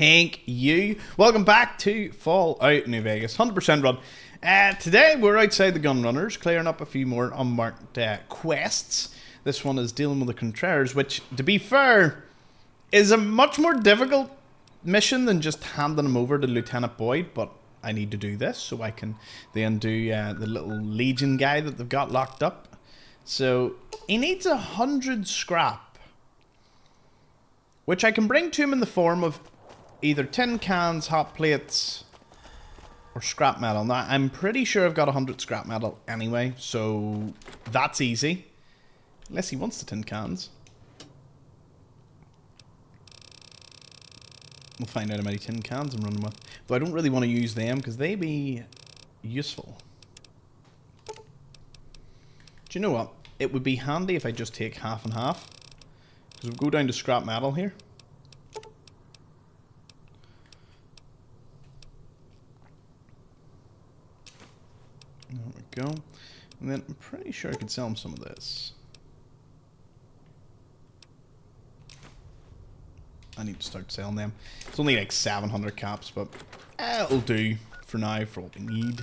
Thank you. Welcome back to Fallout New Vegas, 100% run. Today we're outside the gun runners, clearing up a few more unmarked quests. This one is dealing with the Contreras, which, to be fair, is a much more difficult mission than just handing him over to Lieutenant Boyd, but I need to do this so I can then do the little Legion guy that they've got locked up. So he needs 100 scrap, which I can bring to him in the form of either tin cans, hot plates, or scrap metal. Now, I'm pretty sure I've got 100 scrap metal anyway, so that's easy. Unless he wants the tin cans. We'll find out how many tin cans I'm running with. Though I don't really want to use them because they be useful. Do you know what? It would be handy if I just take half and half. Because we'll go down to scrap metal here. There we go. And then I'm pretty sure I could sell him some of this. I need to start selling them. It's only like 700 caps, but it'll do for now for what we need.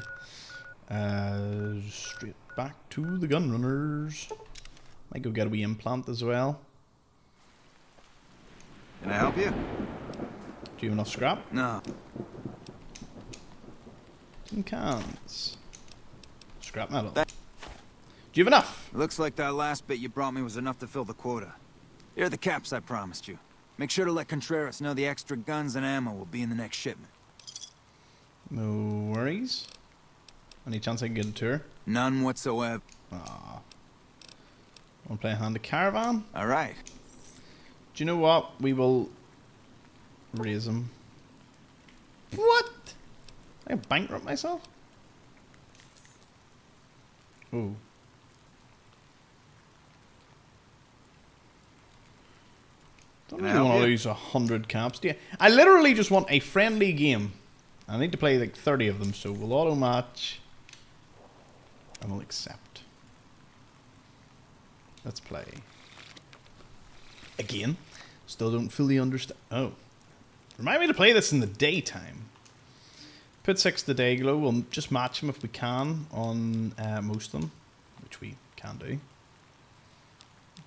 Straight back to the gun runners. Might go get a wee implant as well. Can I help you? Do you have enough scrap? No. Tin cans. Scrap metal. Do you have enough? Looks like that last bit you brought me was enough to fill the quota. Here are the caps I promised you. Make sure to let Contreras know the extra guns and ammo will be in the next shipment. No worries. Any chance I can get a tour? None whatsoever. Aw. Want to play a hand of Caravan? Alright. Do you know what? We will raise him. What? I bankrupt myself? Oh. Don't really want to lose 100 caps, do you? I literally just want a friendly game. I need to play like 30 of them, so we'll auto match. And we'll accept. Let's play. Again. Still don't fully understand. Oh. Remind me to play this in the daytime. Put 6 to day glow. We'll just match them if we can on most of them. Which we can do.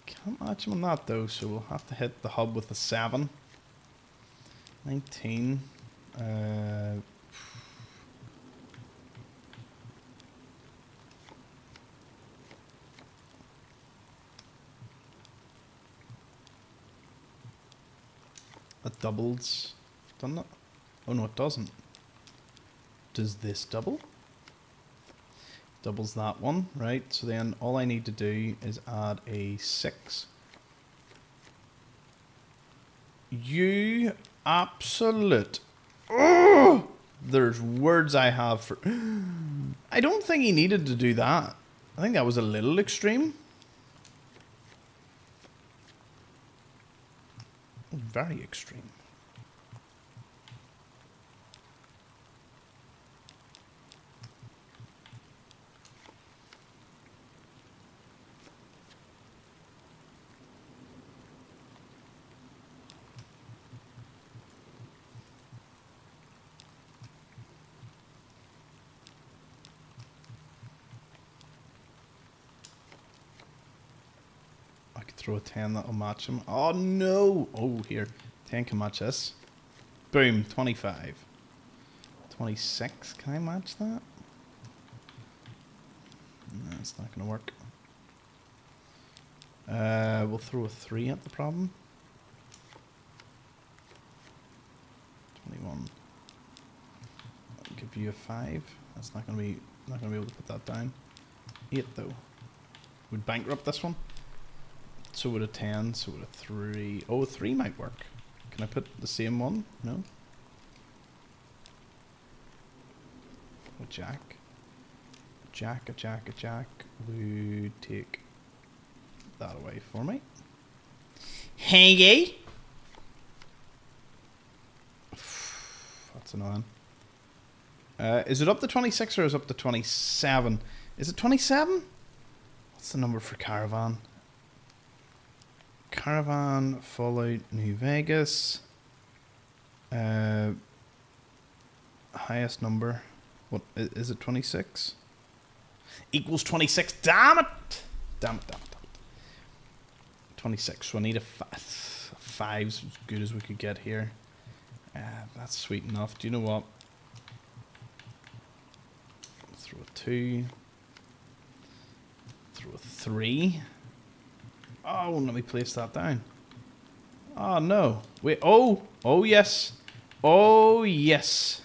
Can't match him on that though, so we'll have to hit the hub with a 7. 19. That doubles, doesn't it? Oh no, it doesn't. Does this double? Doubles that one, right? So then all I need to do is add a 6. You absolute... Oh! There's words I have for... I don't think he needed to do that. I think that was a little extreme. Very extreme. I could throw a 10 that'll match him. Oh no! Oh, here. 10 can match this. Boom, 25. 26, can I match that? No, it's not going to work. We'll throw a 3 at the problem. 21. I'll give you a 5. That's not going to be able to put that down. 8 though. Would bankrupt this one. So would a 10, so would a 3. Oh, a 3 might work. Can I put the same one? No. A jack. A jack would take that away for me. Hangy. That's annoying. Is it up to 26 or is it up to 27? Is it 27? What's the number for Caravan? Caravan, Fallout New Vegas. Highest number. What is it? 26 equals 26. Damn it! Damn it! 26. So I need a five's as good as we could get here. That's sweet enough. Do you know what? Throw a 2. Throw a 3. Oh, let me place that down. Oh no! Wait. Oh! Oh yes! Oh yes!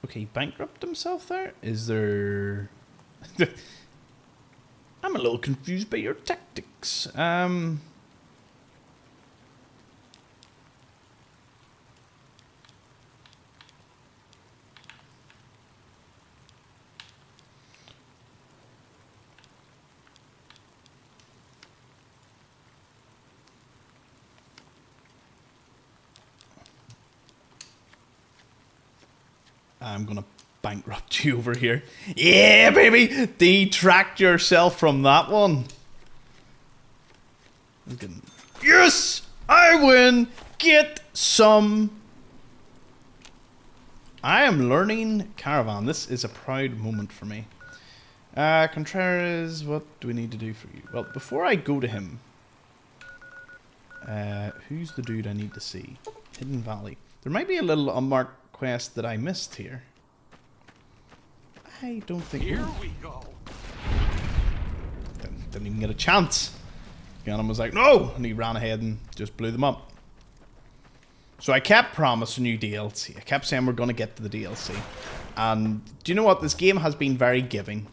Okay, bankrupt himself there? Is there... I'm a little confused by your tactics. I'm gonna bankrupt you over here. Yeah, baby! Detract yourself from that one. Yes! I win! Get some! I am learning Caravan. This is a proud moment for me. Contreras, what do we need to do for you? Well, before I go to him... who's the dude I need to see? Hidden Valley. There might be a little unmarked quest that I missed here. I don't think... Here we go. Didn't even get a chance. Ganon was like, no! And he ran ahead and just blew them up. So I kept promising you DLC. I kept saying we're going to get to the DLC. And do you know what? This game has been very giving.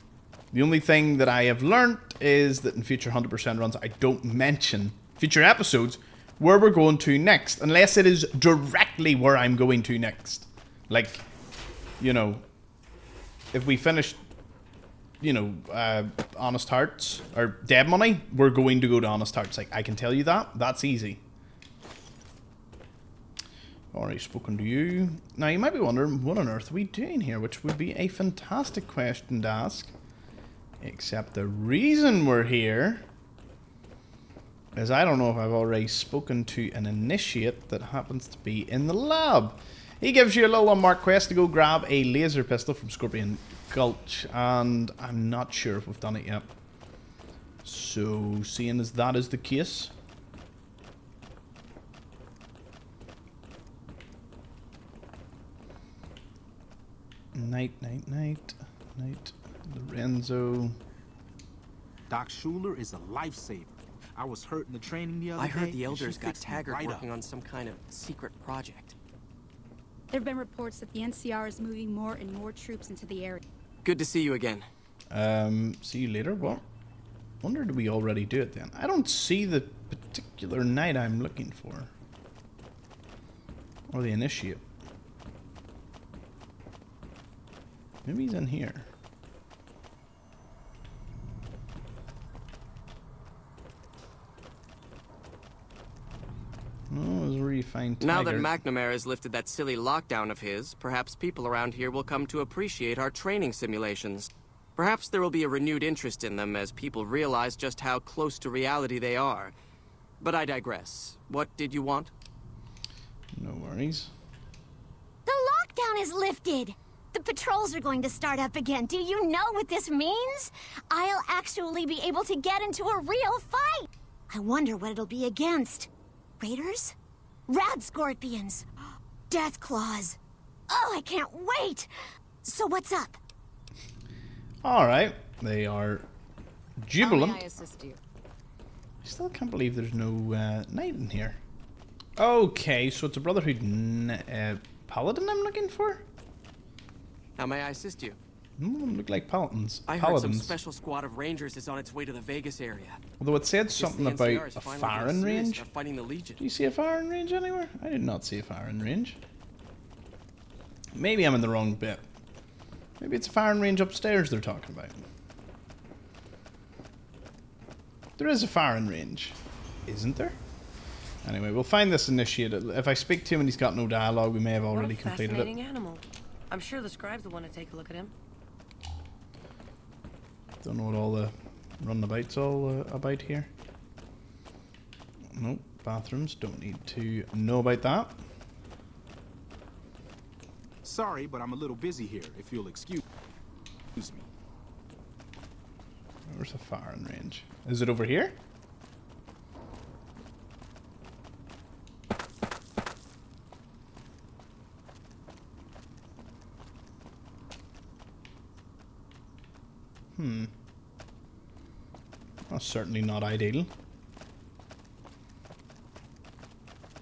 The only thing that I have learned is that in future 100% runs, I don't mention future episodes where we're going to next. Unless it is directly where I'm going to next. Like, you know, if we finish, you know, Honest Hearts, or Dead Money, we're going to go to Honest Hearts. Like, I can tell you that. That's easy. Already spoken to you. Now, you might be wondering, what on earth are we doing here? Which would be a fantastic question to ask. Except the reason we're here is I don't know if I've already spoken to an initiate that happens to be in the lab. He gives you a little unmarked quest to go grab a laser pistol from Scorpion Gulch, and I'm not sure if we've done it yet. So, seeing as that is the case... Night. Lorenzo. Doc Schuler is a lifesaver. I was hurt in the training the other day. I heard the and she elders got fixed me Taggart right working up. on some kind of secret project. There have been reports that the NCR is moving more and more troops into the area. Good to see you again. See you later. What? Wonder did we already do it then? I don't see the particular knight I'm looking for. Or the initiate. Maybe he's in here. No, it was where you find Now that Taggart. McNamara has lifted that silly lockdown of his, perhaps people around here will come to appreciate our training simulations. Perhaps there will be a renewed interest in them as people realize just how close to reality they are. But I digress. What did you want? No worries. The lockdown is lifted! The patrols are going to start up again. Do you know what this means? I'll actually be able to get into a real fight! I wonder what it'll be against. Raiders? Rad scorpions? Death claws? Oh, I can't wait! So what's up? Alright, they are jubilant. How may I assist you? I still can't believe there's no knight in here. Okay, so it's a Brotherhood paladin I'm looking for? How may I assist you? None of them look like paladins. I heard some special squad of rangers is on its way to the Vegas area. Although it said Guess something the NCR about is a finally firing getting serious range. about fighting the Legion. Do you see a firing range anywhere? I did not see a firing range. Maybe I'm in the wrong bit. Maybe it's a firing range upstairs they're talking about. There is a firing range, isn't there? Anyway, we'll find this initiate. If I speak to him and he's got no dialogue, we may have already completed it. Fascinating animal. I'm sure the scribes will want to take a look at him. Don't know what all the runabout's all about here. Nope. Bathrooms, don't need to know about that. Sorry, but I'm a little busy here, if you'll excuse me. Where's the firing range? Is it over here? That's certainly not ideal.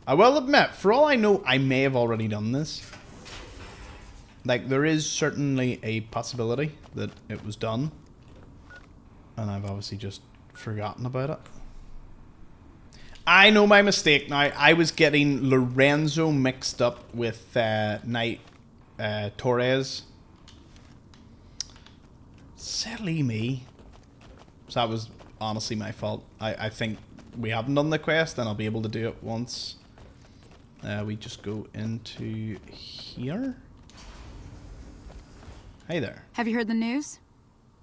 I will admit, for all I know, I may have already done this. Like, there is certainly a possibility that it was done. And I've obviously just forgotten about it. I know my mistake now. I was getting Lorenzo mixed up with Torres. Silly me. So that was honestly my fault. I think we haven't done the quest, and I'll be able to do it once we just go into here. Hey there. Have you heard the news?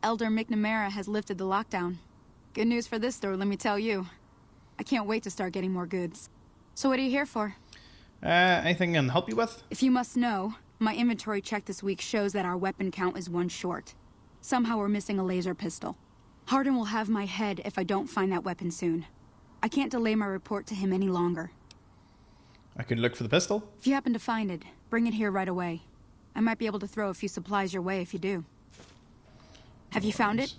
Elder McNamara has lifted the lockdown. Good news for this store, let me tell you. I can't wait to start getting more goods. So what are you here for? Anything I can help you with? If you must know, my inventory check this week shows that our weapon count is 1 short. Somehow we're missing a laser pistol. Hardin will have my head if I don't find that weapon soon. I can't delay my report to him any longer. I could look for the pistol. If you happen to find it, bring it here right away. I might be able to throw a few supplies your way if you do. Have you found it?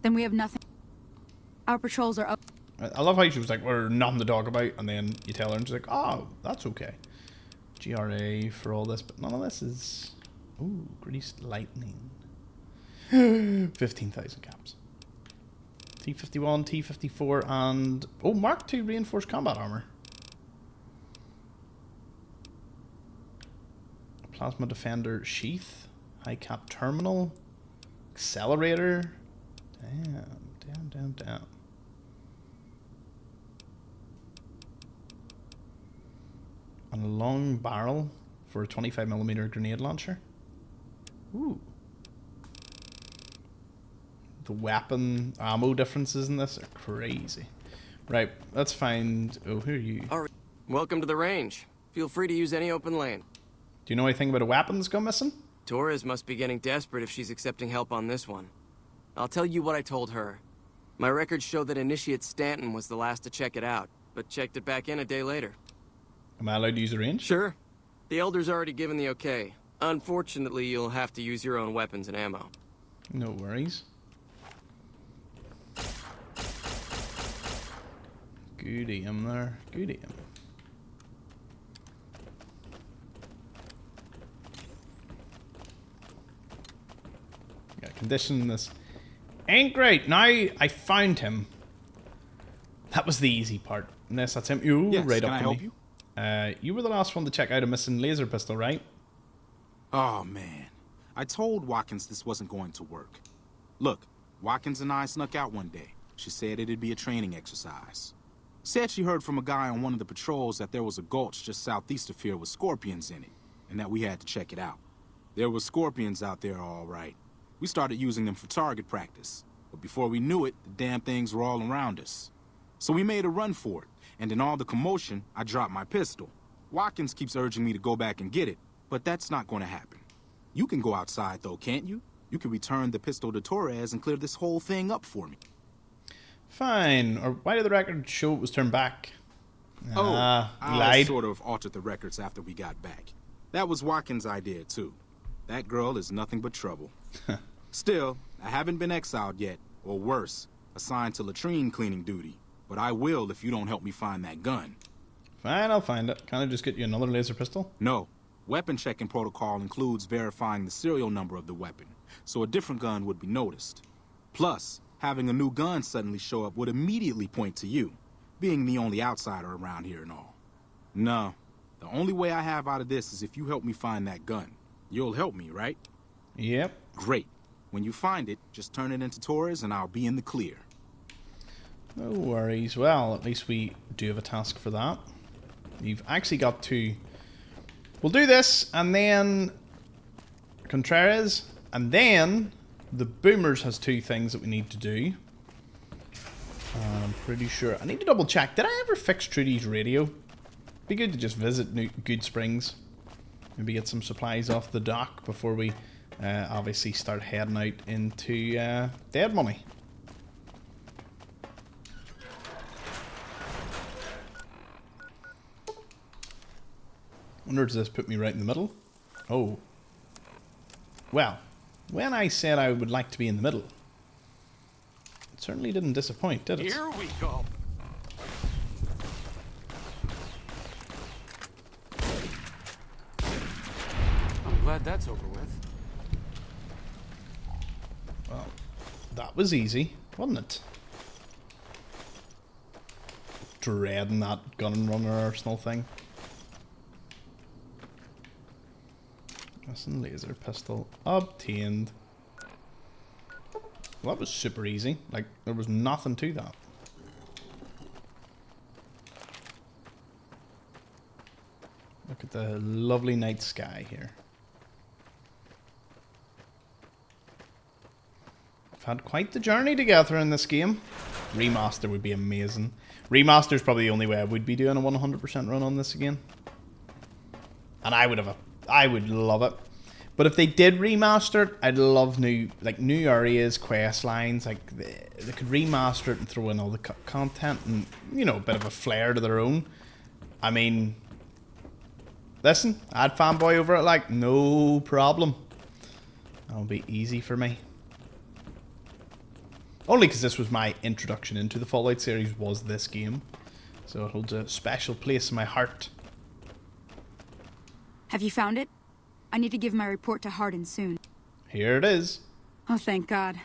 Then we have nothing. Our patrols are up. I love how she was like, we're nothing to talk about, and then you tell her and she's like, oh, that's okay. GRA for all this, but none of this is... Ooh, greased lightning. 15,000 caps. T-51, T-54, and... Oh, Mark II reinforced combat armor. Plasma defender sheath. High cap terminal. Accelerator. Damn. And a long barrel for a 25mm grenade launcher. Ooh. The weapon ammo differences in this are crazy. Right, let's find... Oh, who are you? All right. Welcome to the range. Feel free to use any open lane. Do you know anything about a weapon that's gone missing? Torres must be getting desperate if she's accepting help on this one. I'll tell you what I told her. My records show that Initiate Stanton was the last to check it out, but checked it back in a day later. Am I allowed to use the range? Sure. The Elder's already given the okay. Unfortunately, you'll have to use your own weapons and ammo. No worries. Good aim there. Good aim. Yeah, condition this ain't great. Now I found him. That was the easy part. Yes, that's him. You Yes, right can up I to help me. you? You were the last one to check out a missing laser pistol, right? Oh, man. I told Watkins this wasn't going to work. Look, Watkins and I snuck out one day. She said it'd be a training exercise. Said she heard from a guy on one of the patrols that there was a gulch just southeast of here with scorpions in it, and that we had to check it out. There were scorpions out there, all right. We started using them for target practice, but before we knew it, the damn things were all around us. So we made a run for it, and in all the commotion, I dropped my pistol. Watkins keeps urging me to go back and get it, but that's not going to happen. You can go outside, though, can't you? You can return the pistol to Torres and clear this whole thing up for me. Fine. Or why did the record show it was turned back? I lied. sort of altered the records after we got back. That was Watkins' idea, too. That girl is nothing but trouble. Still, I haven't been exiled yet, or worse, assigned to latrine cleaning duty. But I will if you don't help me find that gun. Fine, I'll find it. Can I just get you another laser pistol? No. Weapon checking protocol includes verifying the serial number of the weapon, so a different gun would be noticed. Plus, having a new gun suddenly show up would immediately point to you, being the only outsider around here and all. No, the only way I have out of this is if you help me find that gun. You'll help me, right? Yep. Great. When you find it, just turn it into Torres and I'll be in the clear. No worries. Well, at least we do have a task for that. You've actually got to... We'll do this, and then... Contreras, and then... The Boomers has 2 things that we need to do. I'm pretty sure. I need to double check. Did I ever fix Trudy's radio? Be good to just visit Goodsprings. Maybe get some supplies off the dock before we obviously start heading out into dead money. Wonder, does this put me right in the middle? Oh. Well, when I said I would like to be in the middle, it certainly didn't disappoint, did it? Here we go. I'm glad that's over with. Well, that was easy, wasn't it? Dreading that gun and runner arsenal thing. Listen, laser pistol obtained. Well, that was super easy. Like, there was nothing to that. Look at the lovely night sky here. We've had quite the journey together in this game. Remaster would be amazing. Remaster is probably the only way I would be doing a 100% run on this again. And I would love it. But if they did remaster it, I'd love new areas, quest lines. Like they could remaster it and throw in all the content and, you know, a bit of a flair to their own. I mean, listen, I'd fanboy over it like no problem. That'll be easy for me. Only because this was my introduction into the Fallout series, was this game. So it holds a special place in my heart. Have you found it? I need to give my report to Hardin soon. Here it is. Oh, thank God.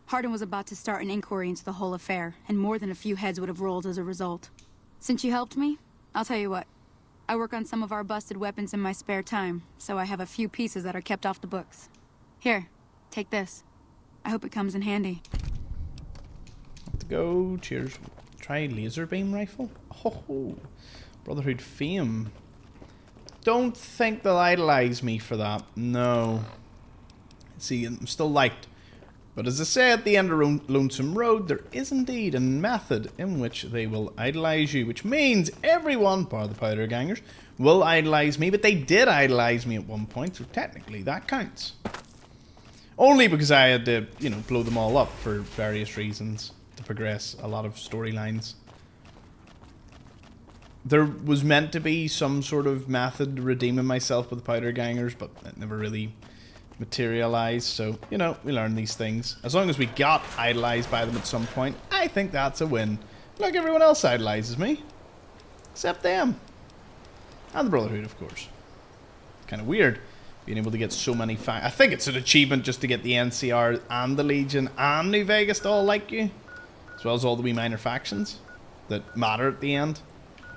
Hardin was about to start an inquiry into the whole affair, and more than a few heads would have rolled as a result. Since you helped me, I'll tell you what. I work on some of our busted weapons in my spare time, so I have a few pieces that are kept off the books. Here, take this. I hope it comes in handy. Have to go. Cheers. Try laser beam rifle. Oh, Brotherhood fame. Don't think they'll idolize me for that. No. See, I'm still liked. But as I say at the end of Lonesome Road, there is indeed a method in which they will idolize you, which means everyone, bar the powder gangers, will idolize me, but they did idolize me at one point, so technically that counts. Only because I had to, you know, blow them all up for various reasons to progress a lot of storylines. There was meant to be some sort of method to redeeming myself with the powder gangers, but it never really materialized. So, you know, we learn these things. As long as we got idolized by them at some point, I think that's a win. Look, everyone else idolizes me. Except them. And the Brotherhood, of course. Kind of weird being able to get so many I think it's an achievement just to get the NCR and the Legion and New Vegas to all like you. As well as all the wee minor factions that matter at the end.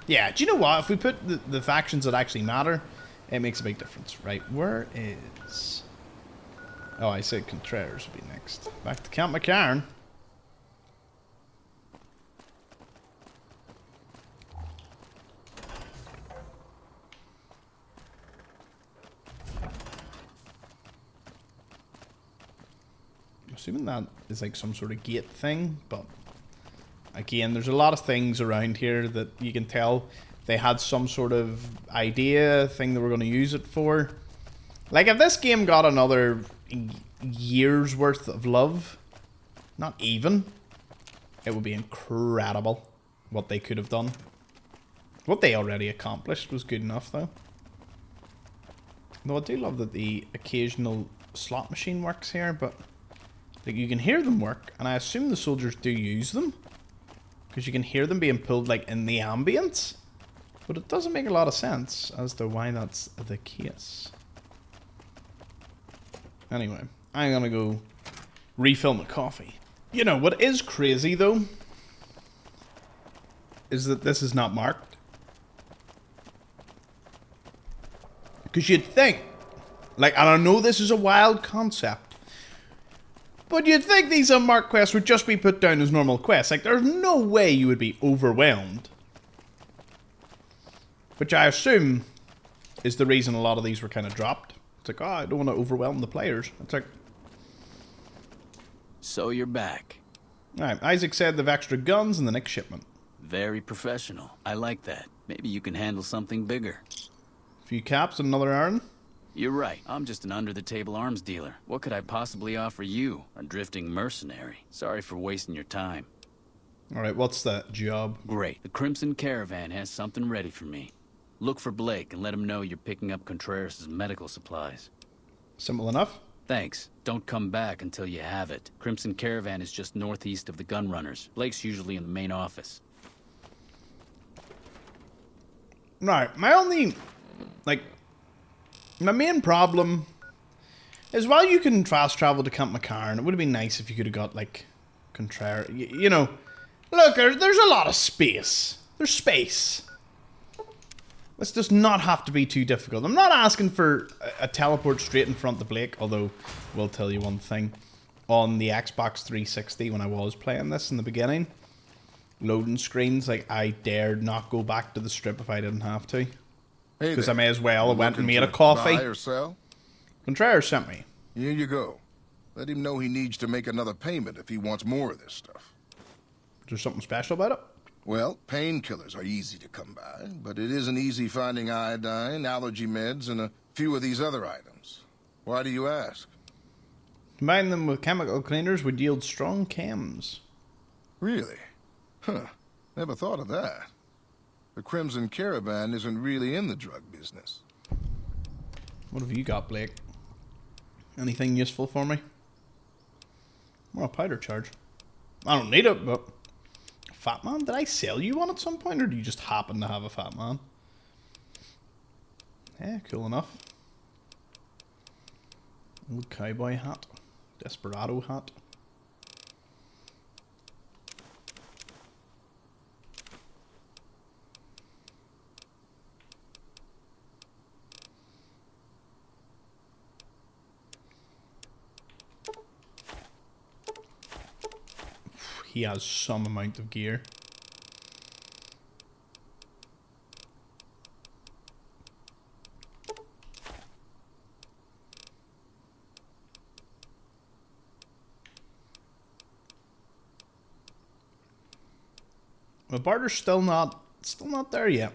Yeah, do you know what? If we put the factions that actually matter, it makes a big difference. Right, where is... Oh, I said Contreras would be next. Back to Camp McCarran. I'm assuming that is like some sort of gate thing, but... Again, there's a lot of things around here that you can tell they had some sort of idea, thing they were going to use it for. Like, if this game got another year's worth of love, not even, it would be incredible what they could have done. What they already accomplished was good enough, though. Though I do love that the occasional slot machine works here, but like, you can hear them work, and I assume the soldiers do use them. Because you can hear them being pulled, like, in the ambience. But it doesn't make a lot of sense as to why that's the case. Anyway, I'm gonna go refill my coffee. You know, what is crazy, though, is that this is not marked. Because you'd think, like, and I know this is a wild concept, but you'd think these unmarked quests would just be put down as normal quests. Like, there's no way you would be overwhelmed. Which I assume is the reason a lot of these were kind of dropped. It's like, oh, I don't want to overwhelm the players. It's like... So you're back. Alright, Isaac said they've extra guns in the next shipment. Very professional. I like that. Maybe you can handle something bigger. A few caps and another iron. You're right. I'm just an under-the-table arms dealer. What could I possibly offer you? A drifting mercenary. Sorry for wasting your time. Alright, what's that job? Great. The Crimson Caravan has something ready for me. Look for Blake and let him know you're picking up Contreras' medical supplies. Simple enough. Thanks. Don't come back until you have it. Crimson Caravan is just northeast of the Gunrunners. Blake's usually in the main office. Right, my only, like, my main problem is while you can fast travel to Camp McCarran, it would have been nice if you could have got, like, Contreras, you know. Look, there's a lot of space. There's space. This does not have to be too difficult. I'm not asking for a teleport straight in front of Blake, although, we'll tell you one thing. On the Xbox 360, when I was playing this in the beginning, loading screens, like, I dared not go back to the strip if I didn't have to. Because I may as well have went and made a coffee. Buy or sell? Contreras sent me. Here you go. Let him know he needs to make another payment if he wants more of this stuff. Is there something special about it? Well, painkillers are easy to come by, but it isn't easy finding iodine, allergy meds, and a few of these other items. Why do you ask? Combine them with chemical cleaners would yield strong chems. Really? Huh. Never thought of that. The Crimson Caravan isn't really in the drug business. What have you got, Blake? Anything useful for me? More a powder charge. I don't need it, but... Fat Man? Did I sell you one at some point, or do you just happen to have a Fat Man? Yeah, cool enough. Old cowboy hat. Desperado hat. He has some amount of gear. The barter's still not there yet.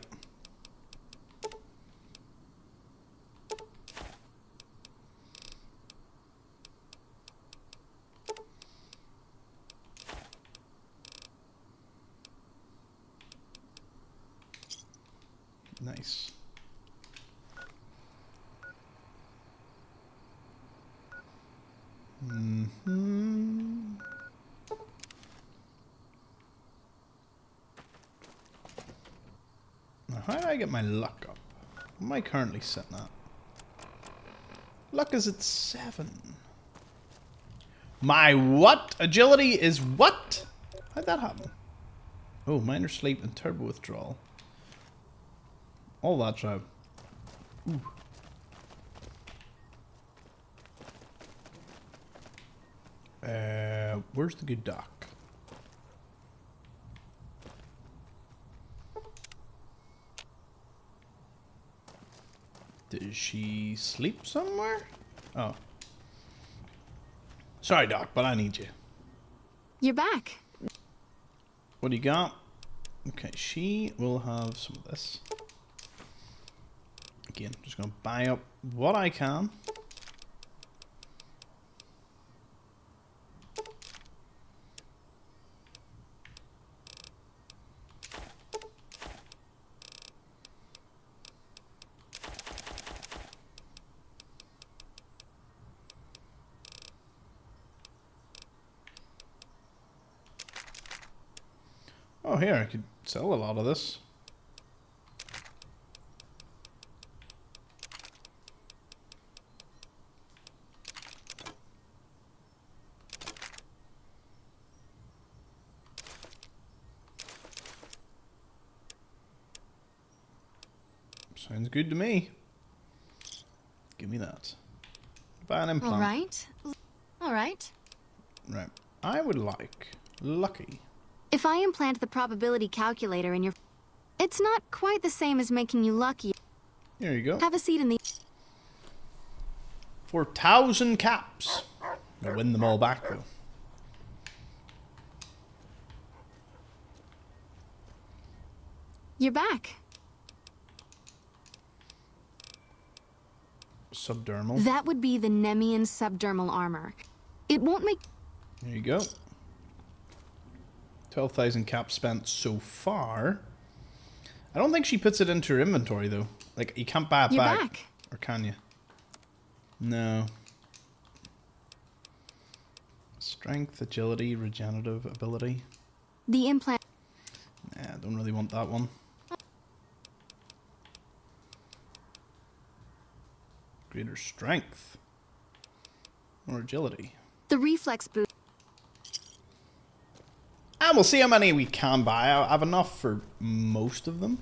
Nice. Now, how do I get my luck up? What am I currently sitting at? Luck is at 7. My what? Agility is what? How'd that happen? Oh, minor sleep and turbo withdrawal. All that job. Ooh. Where's the good doc? Did she sleep somewhere? Oh. Sorry, Doc, but I need you. You're back. What do you got? Okay, she will have some of this. Again, just going to buy up what I can. Oh, here, I could sell a lot of this. Sounds good to me. Give me that. Buy an implant. All right. All right. Right. I would like lucky. If I implant the probability calculator in your... It's not quite the same as making you lucky. Here you go. Have a seat in the... 4,000 caps. I'll win them all back, though. You're back. Subdermal. That would be the Nemian subdermal armor. It won't make... There you go. 12,000 caps spent so far. I don't think she puts it into her inventory, though. Like, you can't buy it You're back. back. Or can you? No. Strength, agility, regenerative ability. The implant... Nah, I don't really want that one. Greater strength. Or agility. The reflex boost... And we'll see how many we can buy. I have enough for most of them.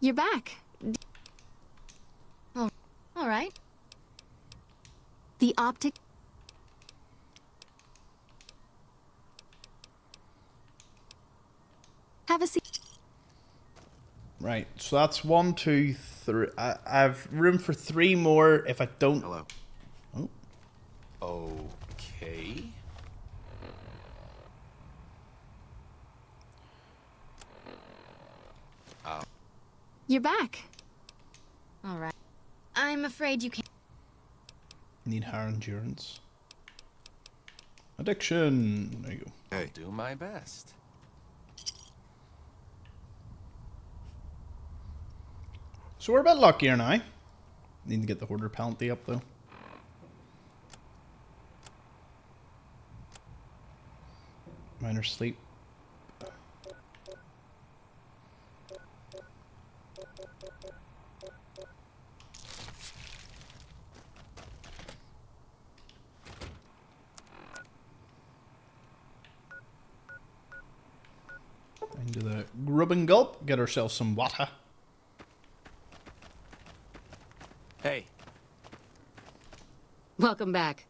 You're back. Oh, all right. The optic... Have a seat. Right, so that's 1, 2, 3. I have room for 3 more if I don't... Hello. Oh. Okay. You're back. All right. I'm afraid you can't... Need higher endurance. Addiction. There you go. Hey. Do my best. So we're a bit luckier now. Need to get the hoarder penalty up though. Minor sleep. Into the grub and gulp. Get ourselves some water. Hey. Welcome back.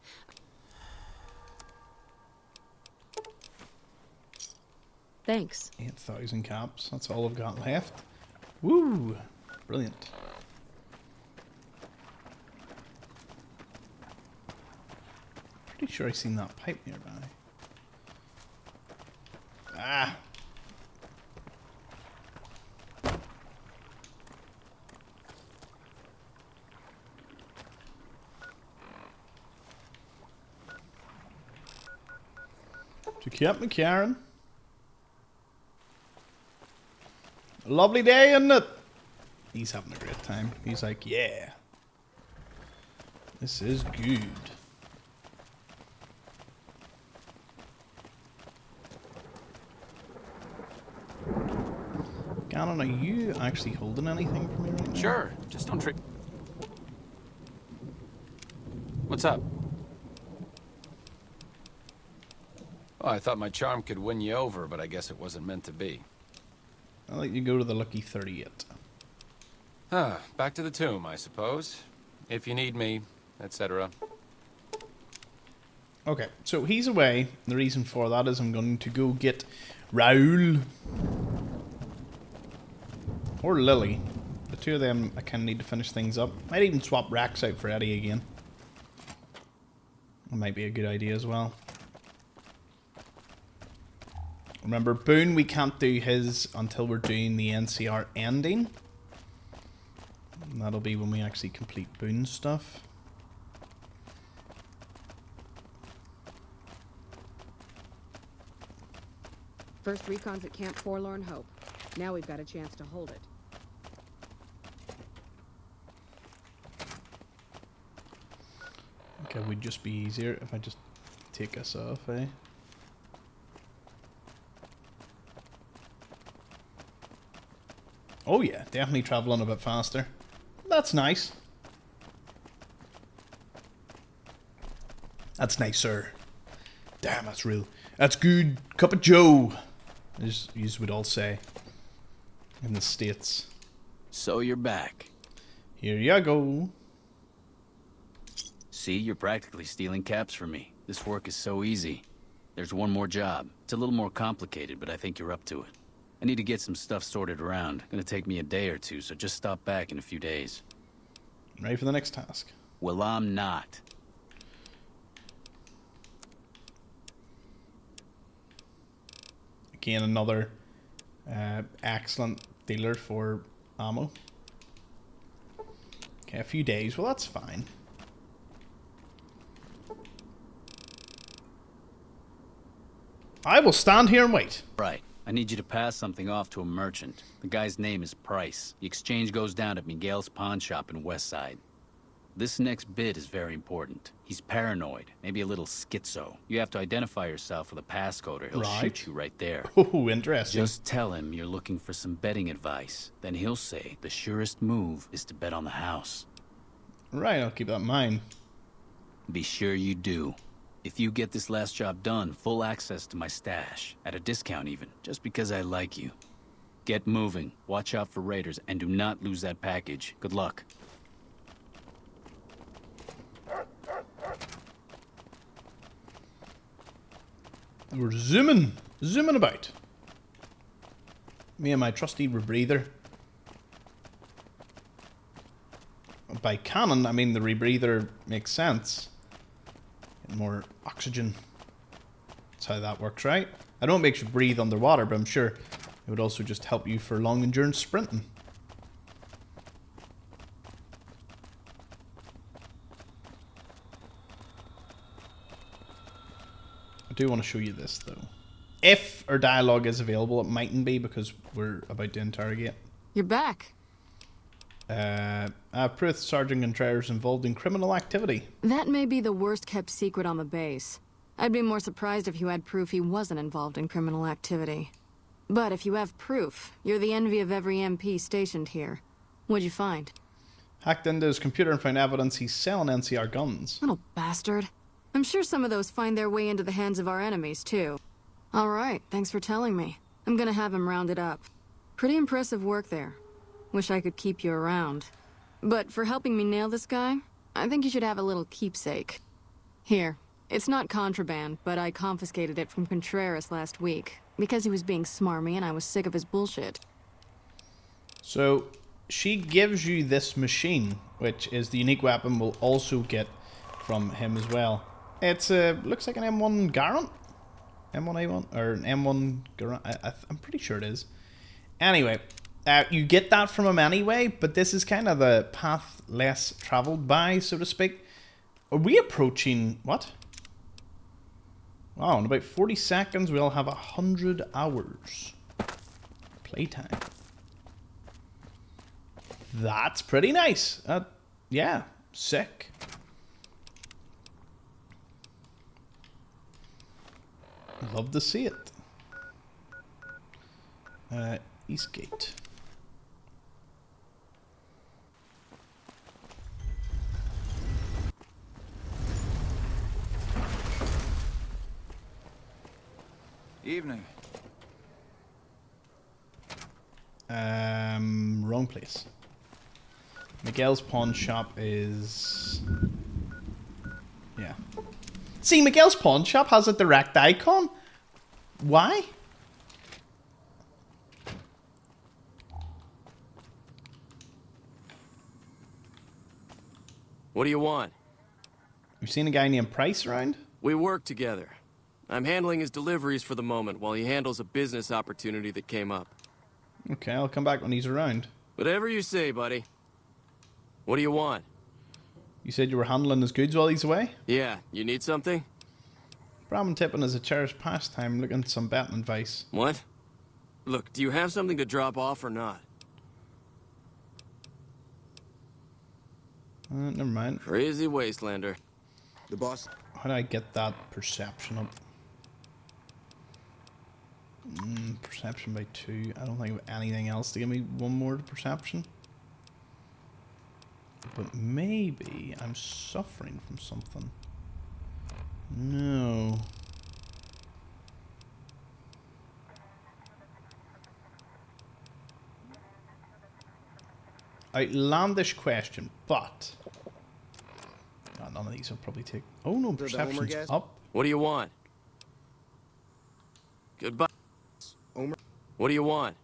Thanks. 8,000 caps. That's all I've got left. Woo! Brilliant. Pretty sure I seen that pipe nearby. Ah! To Cap McCarran. A lovely day, isn't it? He's having a great time. He's like, yeah. This is good. Gannon, are you actually holding anything for me right now? Sure. Just don't trick. What's up? Oh, I thought my charm could win you over, but I guess it wasn't meant to be. I'll let you go to the lucky 38. Back to the tomb, I suppose. If you need me, etc. Okay, so he's away. The reason for that is I'm going to go get Raoul. Or Lily. The two of them I kind of need to finish things up. Might even swap Rax out for Eddie again. That might be a good idea as well. Remember, Boone, we can't do his until we're doing the NCR ending. And that'll be when we actually complete Boone's stuff. First recon's at Camp Forlorn Hope. Now we've got a chance to hold it. Okay, would just be easier if I just take us off, eh? Oh yeah, definitely traveling a bit faster. That's nice. That's nice, sir. Damn, that's real. That's good. Cup of joe, as you would all say in the States. So you're back. Here you go. See, you're practically stealing caps from me. This work is so easy. There's one more job. It's a little more complicated, but I think you're up to it. I need to get some stuff sorted around. Gonna take me a day or two, so just stop back in a few days. Ready for the next task? Well, I'm not. Again, another excellent dealer for ammo. Okay, a few days. Well, that's fine. I will stand here and wait. Right. I need you to pass something off to a merchant. The guy's name is Price. The exchange goes down at Miguel's pawn shop in Westside. This next bit is very important. He's paranoid, maybe a little schizo. You have to identify yourself with a passcode or he'll shoot you right there. Oh, interesting. Just tell him you're looking for some betting advice. Then he'll say the surest move is to bet on the house. Right, I'll keep that in mind. Be sure you do. If you get this last job done, full access to my stash. At a discount even, just because I like you. Get moving, watch out for raiders, and do not lose that package. Good luck. We're zooming about. Me and my trusty rebreather. By canon, I mean the rebreather makes sense. Get more oxygen. That's how that works, right? I know it makes you breathe underwater, but I'm sure it would also just help you for long endurance sprinting. I do want to show you this, though. If our dialogue is available, it mightn't be because we're about to interrogate. You're back. I've proved Sergeant Contreras involved in criminal activity. That may be the worst kept secret on the base. I'd be more surprised if you had proof he wasn't involved in criminal activity. But if you have proof, you're the envy of every MP stationed here. What'd you find? Hacked into his computer and found evidence he's selling NCR guns. Little bastard. I'm sure some of those find their way into the hands of our enemies, too. All right, thanks for telling me. I'm gonna have him rounded up. Pretty impressive work there. Wish I could keep you around. But for helping me nail this guy, I think you should have a little keepsake. Here, it's not contraband, but I confiscated it from Contreras last week, because he was being smarmy and I was sick of his bullshit. So, she gives you this machine, which is the unique weapon we'll also get from him as well. It's looks like an M1 Garand? M1A1? Or an M1 Garand? I'm pretty sure it is. Anyway, you get that from him anyway, but this is kind of the path less traveled by, so to speak. Are we approaching... what? Wow, in about 40 seconds we'll have 100 hours playtime. That's pretty nice. Yeah, sick. Love to see it. Eastgate. Evening. Wrong place. Miguel's pawn shop is... yeah. See, Miguel's pawn shop has a direct icon. Why? What do you want? You've seen a guy named Price around? We work together. I'm handling his deliveries for the moment while he handles a business opportunity that came up. Okay, I'll come back when he's around. Whatever you say, buddy. What do you want? You said you were handling his goods while he's away? Yeah, you need something? Brahmin tipping is a cherished pastime, looking at some betting advice. What? Look, do you have something to drop off or not? Never mind. Crazy wastelander. The boss. How do I get that perception up? Perception by 2. I don't think of anything else to give me one more perception. But maybe I'm suffering from something. No. Outlandish question, but... oh, none of these will probably take... oh no, perception's up. What do you want? Goodbye. What do you want?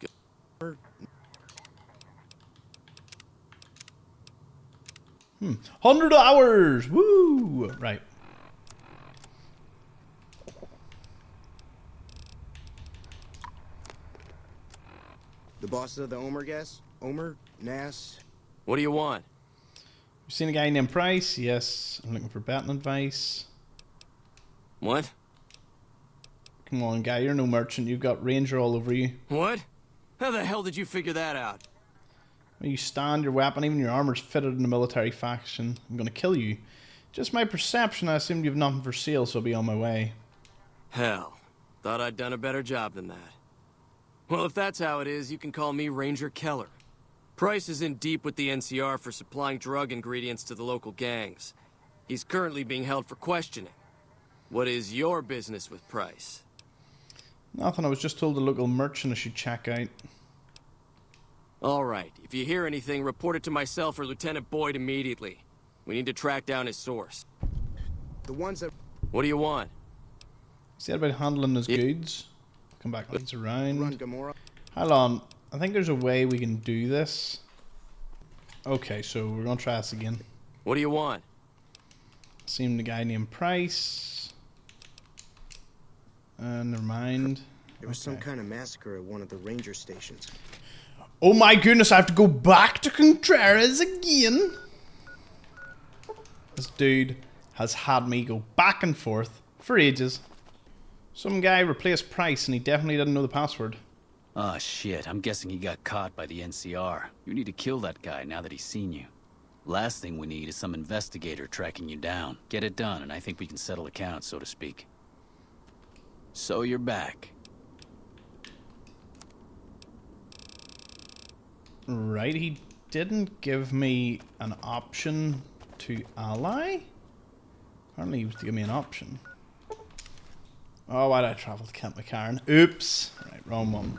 Good. 100 hours! Woo! Right. The bosses of the Omer guess? Omer? Nass? What do you want? You seen a guy named Price? Yes. I'm looking for betting advice. What? Come on, guy. You're no merchant. You've got Ranger all over you. What? How the hell did you figure that out? Well, you stand, your weapon, even your armor's fitted in the military faction. I'm gonna kill you. Just my perception. I assumed you've nothing for sale, so I'll be on my way. Hell. Thought I'd done a better job than that. Well, if that's how it is, you can call me Ranger Keller. Price is in deep with the NCR for supplying drug ingredients to the local gangs. He's currently being held for questioning. What is your business with Price? Nothing. I was just told the local merchant I should check out. Alright, if you hear anything, report it to myself or Lieutenant Boyd immediately. We need to track down his source. The ones that... What do you want? He said about handling his goods. Come back when he's around. Run Gamora. Hold on. I think there's a way we can do this. Okay, so we're gonna try this again. What do you want? Seen the guy named Price. Never mind. There was some kind of massacre at one of the ranger stations. Oh my goodness, I have to go back to Contreras again. This dude has had me go back and forth for ages. Some guy replaced Price and he definitely didn't know the password. Oh shit, I'm guessing he got caught by the NCR. You need to kill that guy now that he's seen you. Last thing we need is some investigator tracking you down. Get it done and I think we can settle accounts, so to speak. So you're back. Right, he didn't give me an option to ally? Apparently he was to give me an option. Oh, why did I travel to Camp McCarran? Oops! Right, wrong one.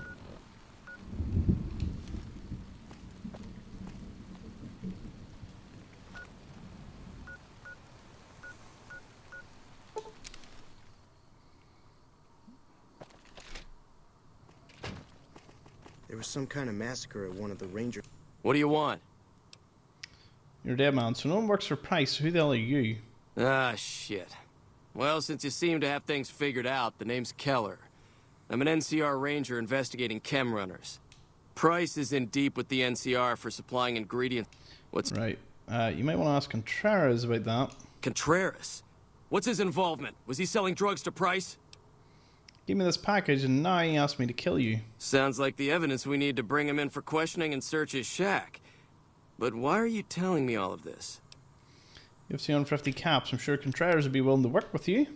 There was some kind of massacre at one of the ranger... What do you want? You're dead, man, so no one works for Price. Who the hell are you? Ah, shit. Well, since you seem to have things figured out, the name's Keller. I'm an NCR ranger investigating chem runners. Price is in deep with the NCR for supplying ingredients. What's... Right. You might want to ask Contreras about that. Contreras? What's his involvement? Was he selling drugs to Price? Give me this package and now he asked me to kill you. Sounds like the evidence we need to bring him in for questioning and search his shack. But why are you telling me all of this? You have 250 caps. I'm sure Contreras would be willing to work with you.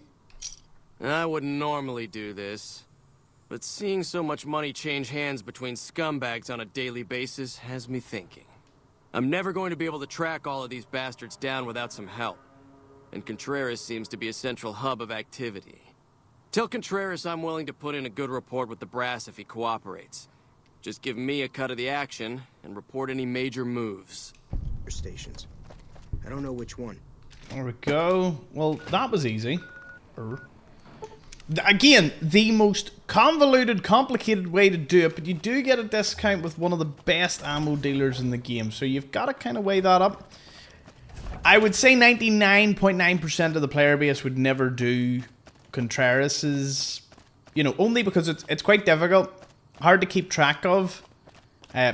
I wouldn't normally do this. But seeing so much money change hands between scumbags on a daily basis has me thinking. I'm never going to be able to track all of these bastards down without some help. And Contreras seems to be a central hub of activity. Tell Contreras I'm willing to put in a good report with the brass if he cooperates. Just give me a cut of the action and report any major moves. Stations. I don't know which one. There we go. Well, that was easy. Again, the most convoluted, complicated way to do it, but you do get a discount with one of the best ammo dealers in the game, so you've got to kind of weigh that up. I would say 99.9% of the player base would never do Contreras's, you know, only because it's quite difficult, hard to keep track of,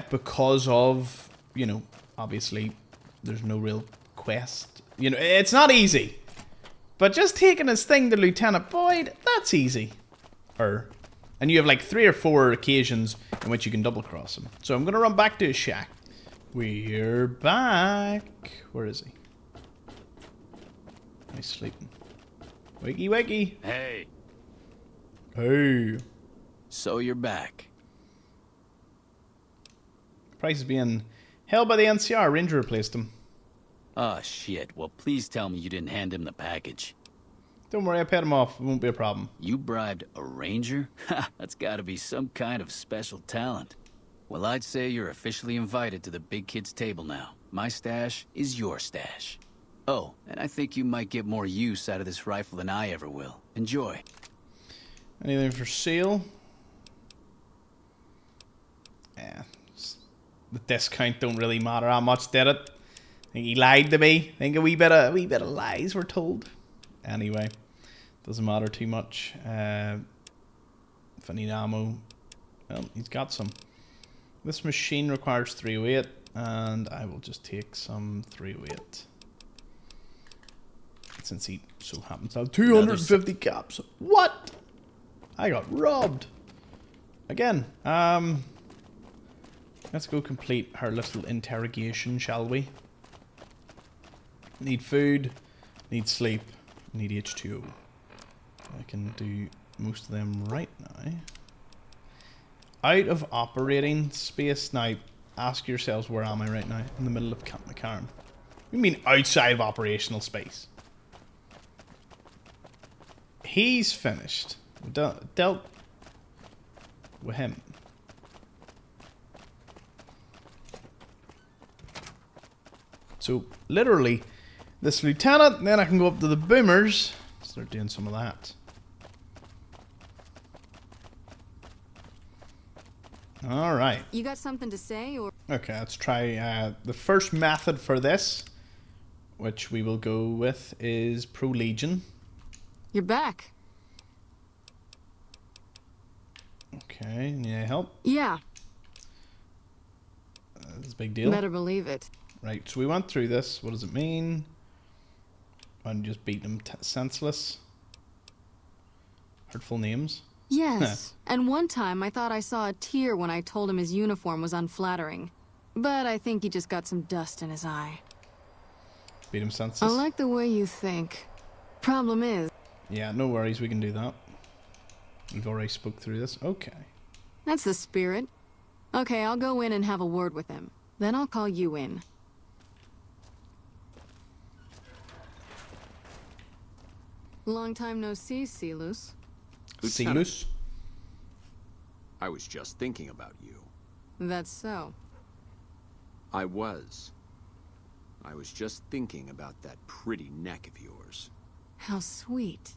because of, you know, obviously there's no real quest. You know, it's not easy. But just taking his thing to Lieutenant Boyd, that's easy. And you have like 3 or 4 occasions in which you can double cross him. So I'm gonna run back to his shack. We're back. Where is he? He's sleeping. Wakey wakey. Hey. Hey. So you're back. Price is being held by the NCR. Ranger replaced him. Oh shit. Well, please tell me you didn't hand him the package. Don't worry, I paid him off. It won't be a problem. You bribed a ranger? Ha, that's gotta be some kind of special talent. Well, I'd say you're officially invited to the big kid's table now. My stash is your stash. Oh, and I think you might get more use out of this rifle than I ever will. Enjoy. Anything for sale? Yeah. The discount don't really matter how much, did it? I think he lied to me. I think a wee bit of lies we're told. Anyway, doesn't matter too much. If I need ammo, well, he's got some. This machine requires 3 weight, and I will just take some 3 weight. Since he so happens to have 250 caps. What? I got robbed. Again. Let's go complete her little interrogation, shall we? Need food, need sleep, need H2O. I can do most of them right now. Out of operating space. Now, ask yourselves, where am I right now? In the middle of Camp McCarran. You mean outside of operational space? He's finished. We dealt with him. So, literally, this lieutenant, then I can go up to the boomers, start doing some of that. Alright. You got something to say, or? Okay, let's try the first method for this, which we will go with, is Pro Legion. You're back. Okay, need any help? Yeah. That's a big deal. Better believe it. Right, so we went through this. What does it mean? And just beat them senseless. Hurtful names. Yes, and one time I thought I saw a tear when I told him his uniform was unflattering. But I think he just got some dust in his eye. Beat him senseless. I like the way you think. Problem is... Yeah, no worries, we can do that. We've already spoke through this. Okay. That's the spirit. Okay, I'll go in and have a word with him. Then I'll call you in. Long time no see, Silus. Silus? I was just thinking about you. That's so. I was just thinking about that pretty neck of yours. How sweet.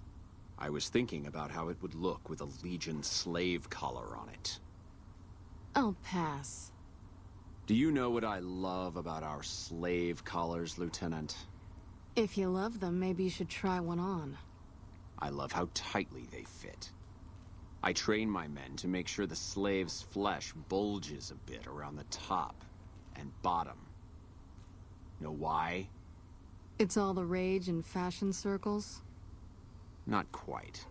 I was thinking about how it would look with a Legion slave collar on it. I'll pass. Do you know what I love about our slave collars, Lieutenant? If you love them, maybe you should try one on. I love how tightly they fit. I train my men to make sure the slave's flesh bulges a bit around the top and bottom. Know why? It's all the rage in fashion circles? Not quite.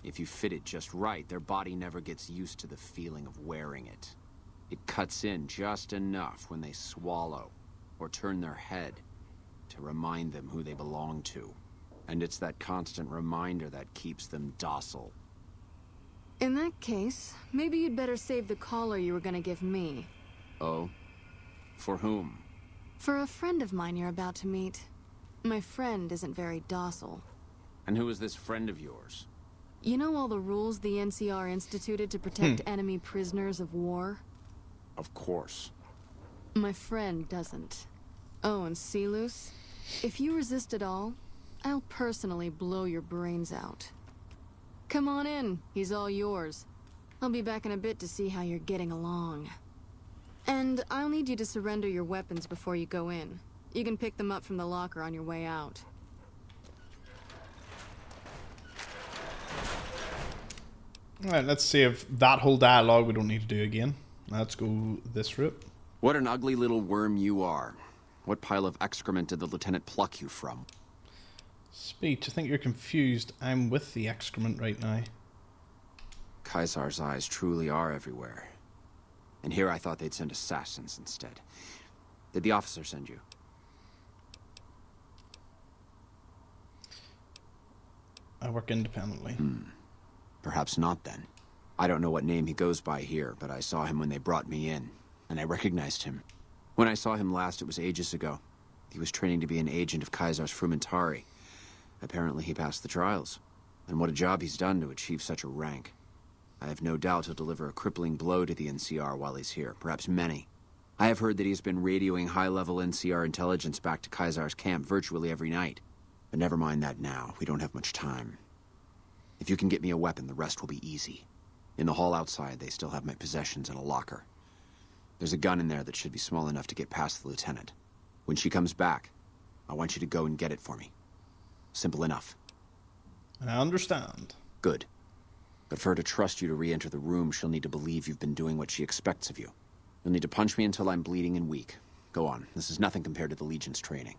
If you fit it just right, their body never gets used to the feeling of wearing it. It cuts in just enough when they swallow or turn their head to remind them who they belong to. And it's that constant reminder that keeps them docile. In that case, maybe you'd better save the collar you were gonna give me. Oh? For whom? For a friend of mine you're about to meet. My friend isn't very docile. And who is this friend of yours? You know all the rules the NCR instituted to protect enemy prisoners of war? Of course. My friend doesn't. Oh, and Silus, if you resist at all, I'll personally blow your brains out. Come on in, he's all yours. I'll be back in a bit to see how you're getting along. And I'll need you to surrender your weapons before you go in. You can pick them up from the locker on your way out. Alright, let's see if that whole dialogue we don't need to do again. Let's go this route. What an ugly little worm you are. What pile of excrement did the lieutenant pluck you from? Speech, I think you're confused. I'm with the excrement right now. Caesar's eyes truly are everywhere. And here I thought they'd send assassins instead. Did the officer send you? I work independently. Perhaps not then. I don't know what name he goes by here, but I saw him when they brought me in, and I recognized him. When I saw him last, it was ages ago. He was training to be an agent of Caesar's Frumentari. Apparently he passed the trials. And what a job he's done to achieve such a rank. I have no doubt he'll deliver a crippling blow to the NCR while he's here, perhaps many. I have heard that he's been radioing high-level NCR intelligence back to Caesar's camp virtually every night. But never mind that now, we don't have much time. If you can get me a weapon, the rest will be easy. In the hall outside, they still have my possessions in a locker. There's a gun in there that should be small enough to get past the lieutenant. When she comes back, I want you to go and get it for me. Simple enough. I understand. Good. But for her to trust you to re-enter the room, she'll need to believe you've been doing what she expects of you. You'll need to punch me until I'm bleeding and weak. Go on. This is nothing compared to the Legion's training.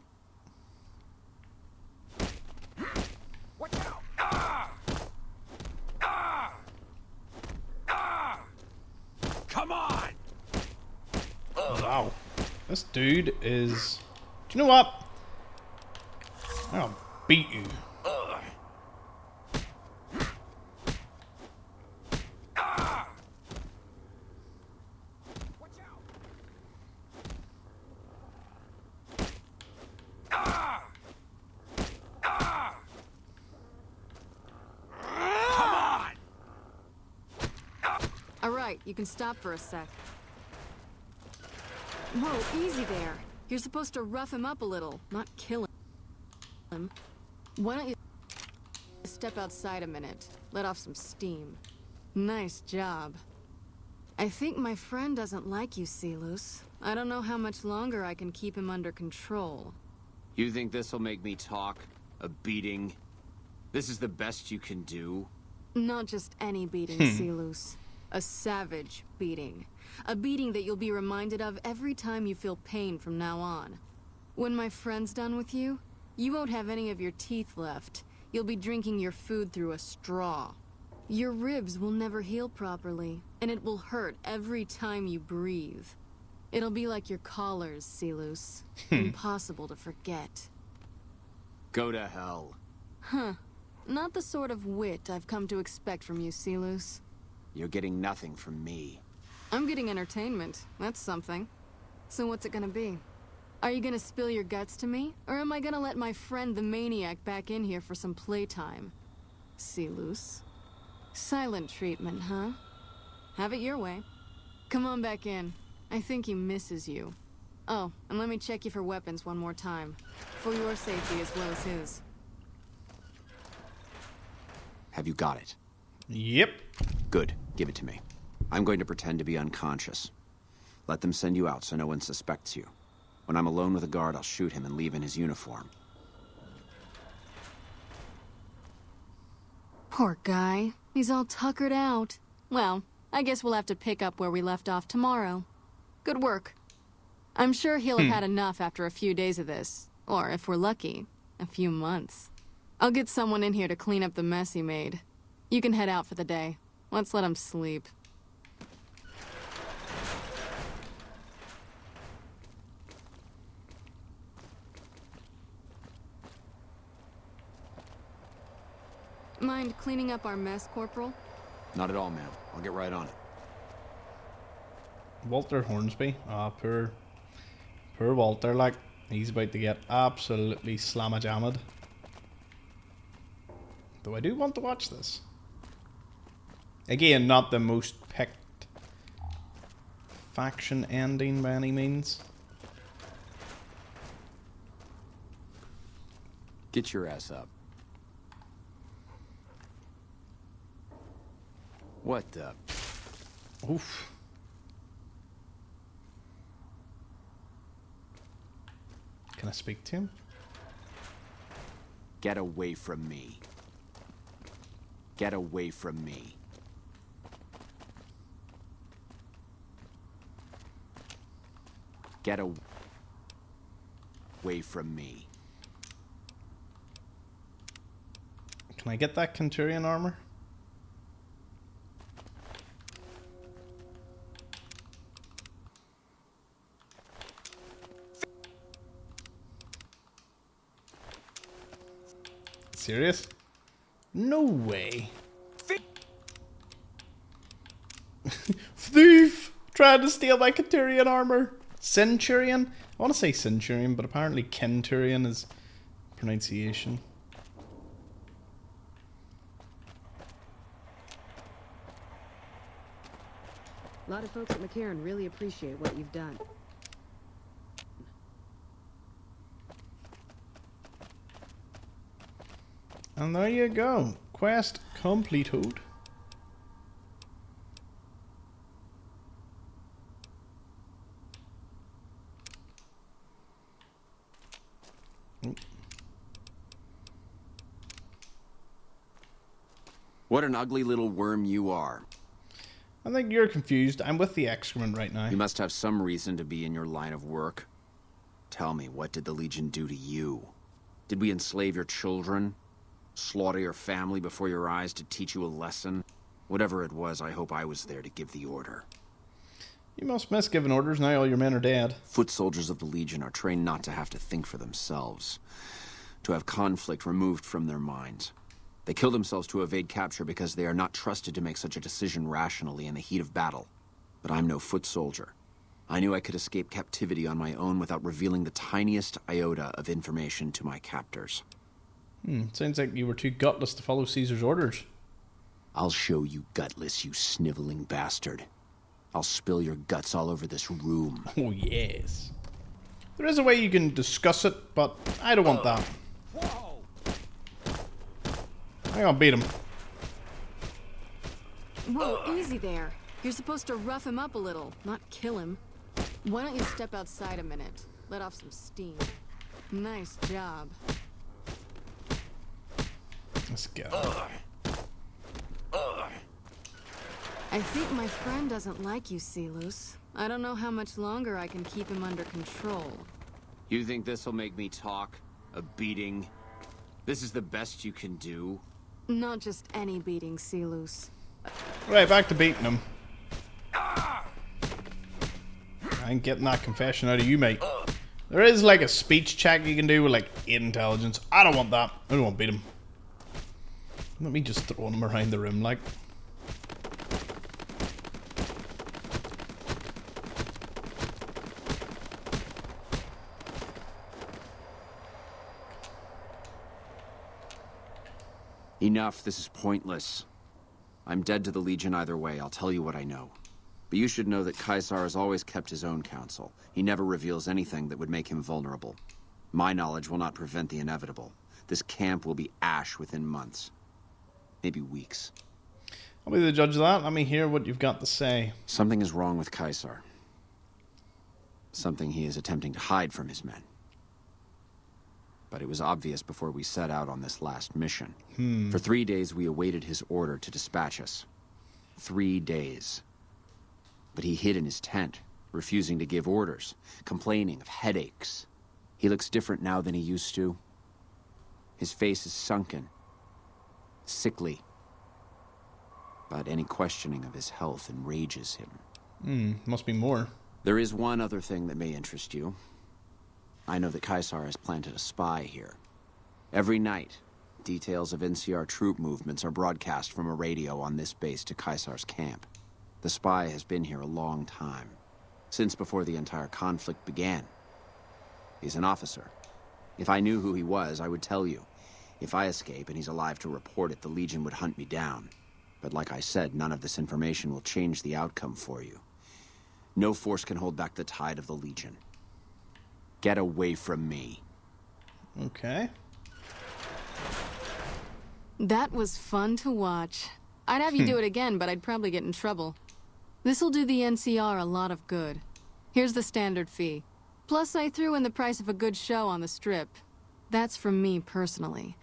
Watch out! Ah! Ah! Ah! Come on! Wow. This dude is... Do you know what? I'll beat you. Alright, you can stop for a sec. Whoa, easy there. You're supposed to rough him up a little, not kill him. Why don't you step outside a minute, let off some steam. Nice job. I think my friend doesn't like you, Silus. I don't know how much longer I can keep him under control. You think this'll make me talk? A beating? This is the best you can do? Not just any beating, Silus. A savage beating. A beating that you'll be reminded of every time you feel pain from now on. When my friend's done with you, you won't have any of your teeth left. You'll be drinking your food through a straw. Your ribs will never heal properly, and it will hurt every time you breathe. It'll be like your collars, Silus. Impossible to forget. Go to hell. Huh. Not the sort of wit I've come to expect from you, Silus. You're getting nothing from me. I'm getting entertainment. That's something. So what's it gonna be? Are you gonna spill your guts to me? Or am I gonna let my friend the maniac back in here for some playtime? Silus. Silent treatment, huh? Have it your way. Come on back in. I think he misses you. Oh, and let me check you for weapons one more time. For your safety as well as his. Have you got it? Yep. Good. Give it to me. I'm going to pretend to be unconscious. Let them send you out so no one suspects you. When I'm alone with a guard, I'll shoot him and leave in his uniform. Poor guy. He's all tuckered out. Well, I guess we'll have to pick up where we left off tomorrow. Good work. I'm sure he'll have had enough after a few days of this. Or, if we're lucky, a few months. I'll get someone in here to clean up the mess he made. You can head out for the day. Let's let him sleep. Mind cleaning up our mess, Corporal? Not at all, ma'am. I'll get right on it. Walter Hornsby. Ah, poor Walter, like, he's about to get absolutely slamma-jammed. Though I do want to watch this. Again, not the most picked faction ending by any means. Get your ass up. What the? Oof. Can I speak to him? Get away from me. Get away from me. Get away from me. Can I get that Contreras armor? Serious? No way. Thief! Trying to steal my Contreras armor. Centurion? I want to say Centurion, but apparently Kenturion is pronunciation. A lot of folks at McCarran really appreciate what you've done. And there you go. Quest completed. What an ugly little worm you are. I think you're confused. I'm with the excrement right now. You must have some reason to be in your line of work. Tell me, what did the Legion do to you? Did we enslave your children? Slaughter your family before your eyes to teach you a lesson? Whatever it was, I hope I was there to give the order. You must miss giving orders now all your men are dead. Foot soldiers of the Legion are trained not to have to think for themselves, to have conflict removed from their minds. They kill themselves to evade capture because they are not trusted to make such a decision rationally in the heat of battle. But I'm no foot soldier. I knew I could escape captivity on my own without revealing the tiniest iota of information to my captors. Sounds like you were too gutless to follow Caesar's orders. I'll show you gutless, you sniveling bastard. I'll spill your guts all over this room. Oh, yes. There is a way you can discuss it, but I don't want that. I'm gonna beat him. Whoa, easy there. You're supposed to rough him up a little, not kill him. Why don't you step outside a minute? Let off some steam. Nice job. Let's go. I think my friend doesn't like you, Silus. I don't know how much longer I can keep him under control. You think this'll make me talk? A beating? This is the best you can do? Not just any beating, Silus. Right, back to beating him. I ain't getting that confession out of you, mate. There is like a speech check you can do with like intelligence. I don't want that. I don't want to beat him. Let me just throw him around the room like... Enough, this is pointless. I'm dead to the Legion either way, I'll tell you what I know. But you should know that Caesar has always kept his own counsel. He never reveals anything that would make him vulnerable. My knowledge will not prevent the inevitable. This camp will be ash within months. Maybe weeks. I'll be the judge of that. Let me hear what you've got to say. Something is wrong with Caesar. Something he is attempting to hide from his men. But it was obvious before we set out on this last mission. For 3 days, we awaited his order to dispatch us. 3 days. But he hid in his tent, refusing to give orders, complaining of headaches. He looks different now than he used to. His face is sunken, sickly. But any questioning of his health enrages him. Must be more. There is one other thing that may interest you. I know that Caesar has planted a spy here. Every night, details of NCR troop movements are broadcast from a radio on this base to Caesar's camp. The spy has been here a long time, since before the entire conflict began. He's an officer. If I knew who he was, I would tell you. If I escape and he's alive to report it, the Legion would hunt me down. But like I said, none of this information will change the outcome for you. No force can hold back the tide of the Legion. Get away from me. Okay. That was fun to watch. I'd have you do it again, but I'd probably get in trouble. This'll do the NCR a lot of good. Here's the standard fee. Plus, I threw in the price of a good show on the strip. That's from me personally.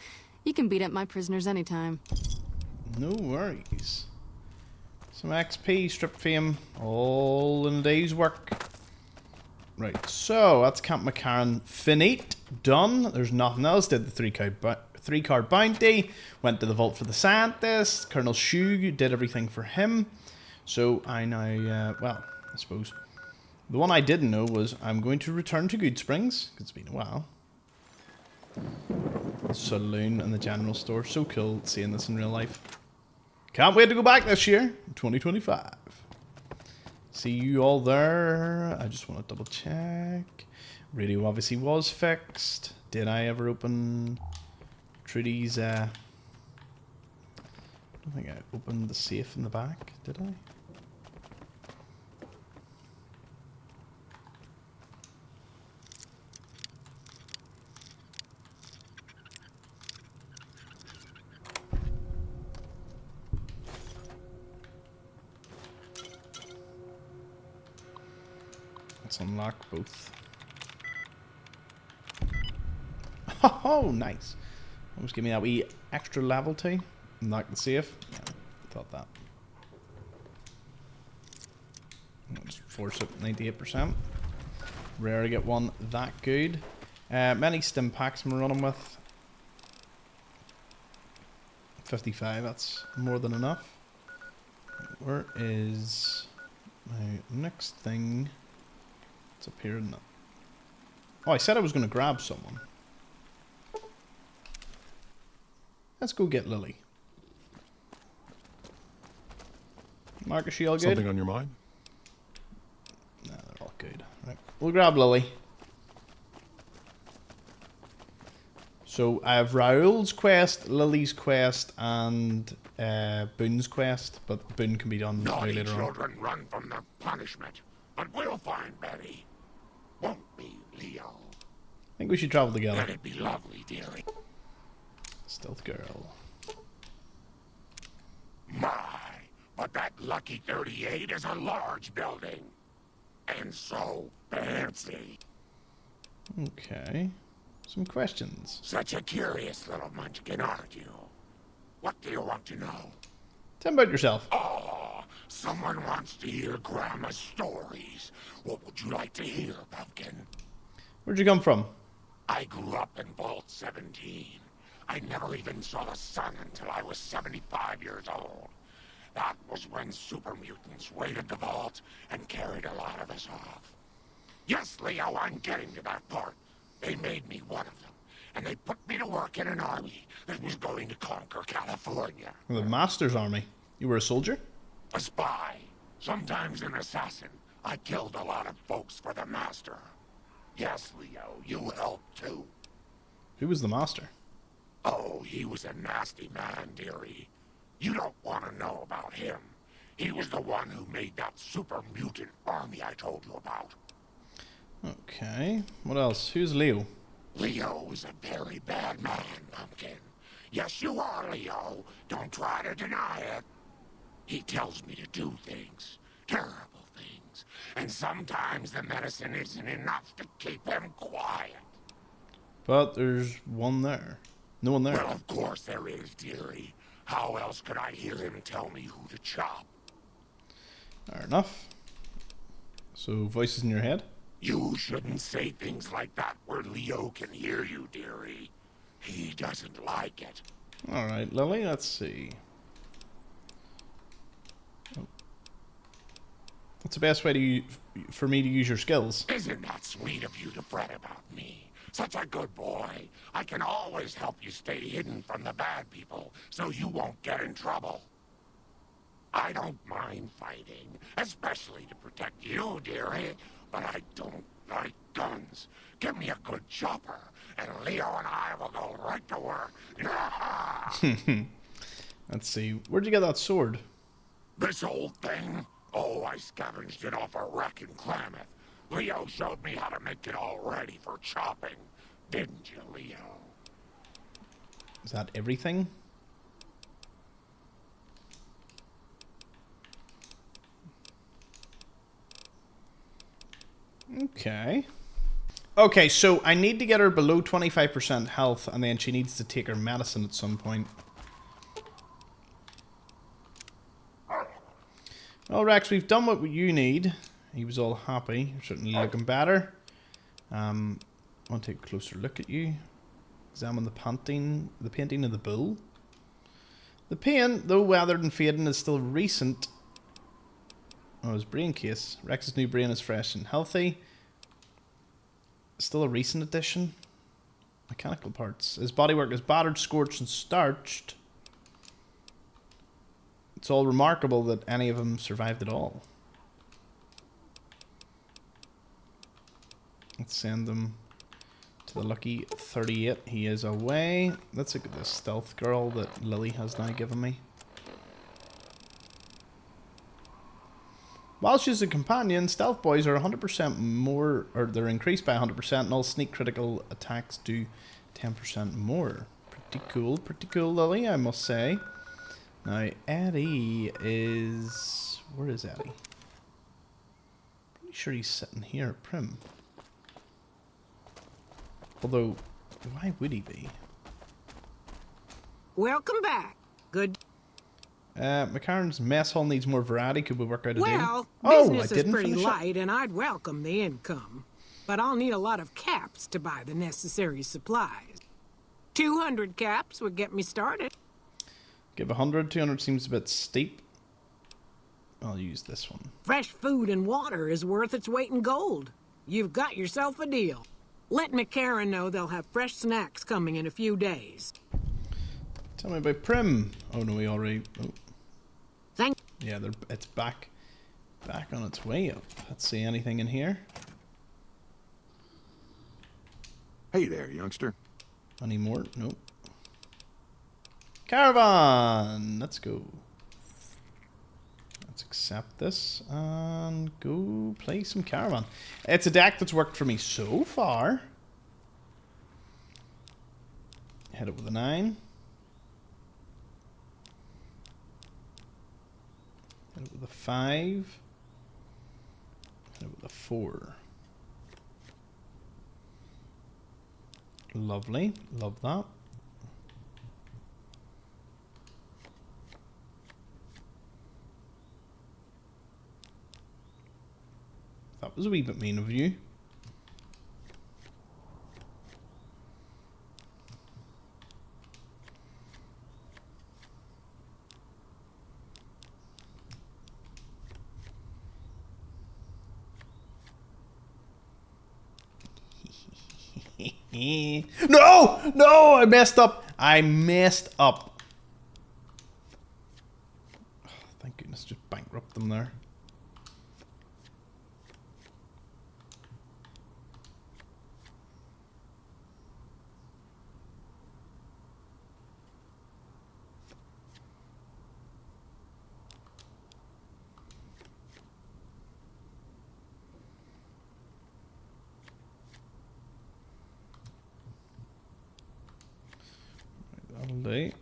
You can beat up my prisoners anytime. No worries. Some XP, strip fame, all in a day's work. Right, so that's Camp McCarran finite, done. There's nothing else. Did the three card bounty, went to the vault for the scientist. Colonel Shu did everything for him. So I now, well, I suppose the one I didn't know was I'm going to return to Goodsprings. It's been a while. Saloon and the general store. So cool seeing this in real life. Can't wait to go back this year, 2025. See you all there. I just want to double check. Radio obviously was fixed. Did I ever open Trudy's? I don't think I opened the safe in the back. Did I? Let's unlock both. Oh, nice. Almost give me that wee extra level too. Unlock the safe. Yeah, thought that. Let's force it 98%. Rare to get one that good. Many stim packs I'm running with. 55, that's more than enough. Where is my next thing? It's up here, isn't it? Oh, I said I was going to grab someone. Let's go get Lily. Mark, is she all good? Something on your mind? Nah, they're all good. Right, we'll grab Lily. So I have Raoul's quest, Lily's quest, and Boone's quest, but Boone can be done way later on. Children run from the punishment, but we'll find Betty. Won't we, Leo? I think we should travel together. That'd be lovely, dearie. Stealth girl. My, but that lucky 38 is a large building. And so fancy. Okay. Some questions. Such a curious little munchkin, aren't you? What do you want to know? Tell me about yourself. Oh, someone wants to hear Grandma's stories. What would you like to hear, Pumpkin? Where'd you come from? I grew up in Vault 17. I never even saw the sun until I was 75 years old. That was when super mutants raided the vault and carried a lot of us off. Yes, Leo, I'm getting to that part. They made me one of them, and they put me to work in an army that was going to conquer California. The Master's Army. You were a soldier? A spy. Sometimes an assassin. I killed a lot of folks for the Master. Yes, Leo, you helped too. Who was the Master? Oh, he was a nasty man, dearie. You don't want to know about him. He was the one who made that super mutant army I told you about. Okay. What else? Who's Leo? Leo is a very bad man, Pumpkin. Yes, you are, Leo. Don't try to deny it. He tells me to do things. Terrible things. And sometimes the medicine isn't enough to keep him quiet. But there's one there. No one there. Well, of course there is, dearie. How else could I hear him tell me who to chop? Fair enough. So, voices in your head? You shouldn't say things like that where Leo can hear you, dearie. He doesn't like it. Alright, Lily, let's see. Oh. What's the best way to for me to use your skills? Isn't that sweet of you to fret about me? Such a good boy. I can always help you stay hidden from the bad people so you won't get in trouble. I don't mind fighting, especially to protect you, dearie, but I don't like guns. Give me a good chopper, and Leo and I will go right to work. Let's see. Where'd you get that sword? This old thing? Oh, I scavenged it off a wreck in Klamath. Leo showed me how to make it all ready for chopping. Didn't you, Leo? Is that everything? Okay. Okay, so I need to get her below 25% health, and then she needs to take her medicine at some point. Well, Rex, we've done what you need. He was all happy. You're certainly looking better. I want to take a closer look at you. Examine the painting of the bull. The paint, though weathered and fading, is still recent. Oh, his brain case. Rex's new brain is fresh and healthy. Still a recent addition. Mechanical parts. His bodywork is battered, scorched, and starched. It's all remarkable that any of them survived at all. Let's send them to the lucky 38. He is away. Let's look at this stealth girl that Lily has now given me. While she's a companion, stealth boys are 100% more, or they're increased by 100%, and all sneak critical attacks do 10% more. Pretty cool, Lily, I must say. Now, Eddie is... Where is Eddie? Pretty sure he's sitting here at Prim. Although, why would he be? Welcome back. Good. McCarran's mess hall needs more variety. Could we work out a deal? Well, Oh, I business is didn't pretty finish it. light, and I'd welcome the income. But I'll need a lot of caps to buy the necessary supplies. 200 caps would get me started. Give 100. 200 seems a bit steep. I'll use this one. Fresh food and water is worth its weight in gold. You've got yourself a deal. Let McCarran know they'll have fresh snacks coming in a few days. Tell me about Prim. Oh no, we already. Oh. Thank. Yeah, it's back on its way up. Let's see anything in here. Hey there, youngster. Any more? Nope. Caravan. Let's go. Let's accept this and go play some Caravan. It's a deck that's worked for me so far. Hit it with a 9. Hit it with a 5. Hit it with a 4. Lovely. Love that. That was a wee bit mean of you. No! No! I messed up. I messed up. Oh, thank goodness, just bankrupt them there. That'll do.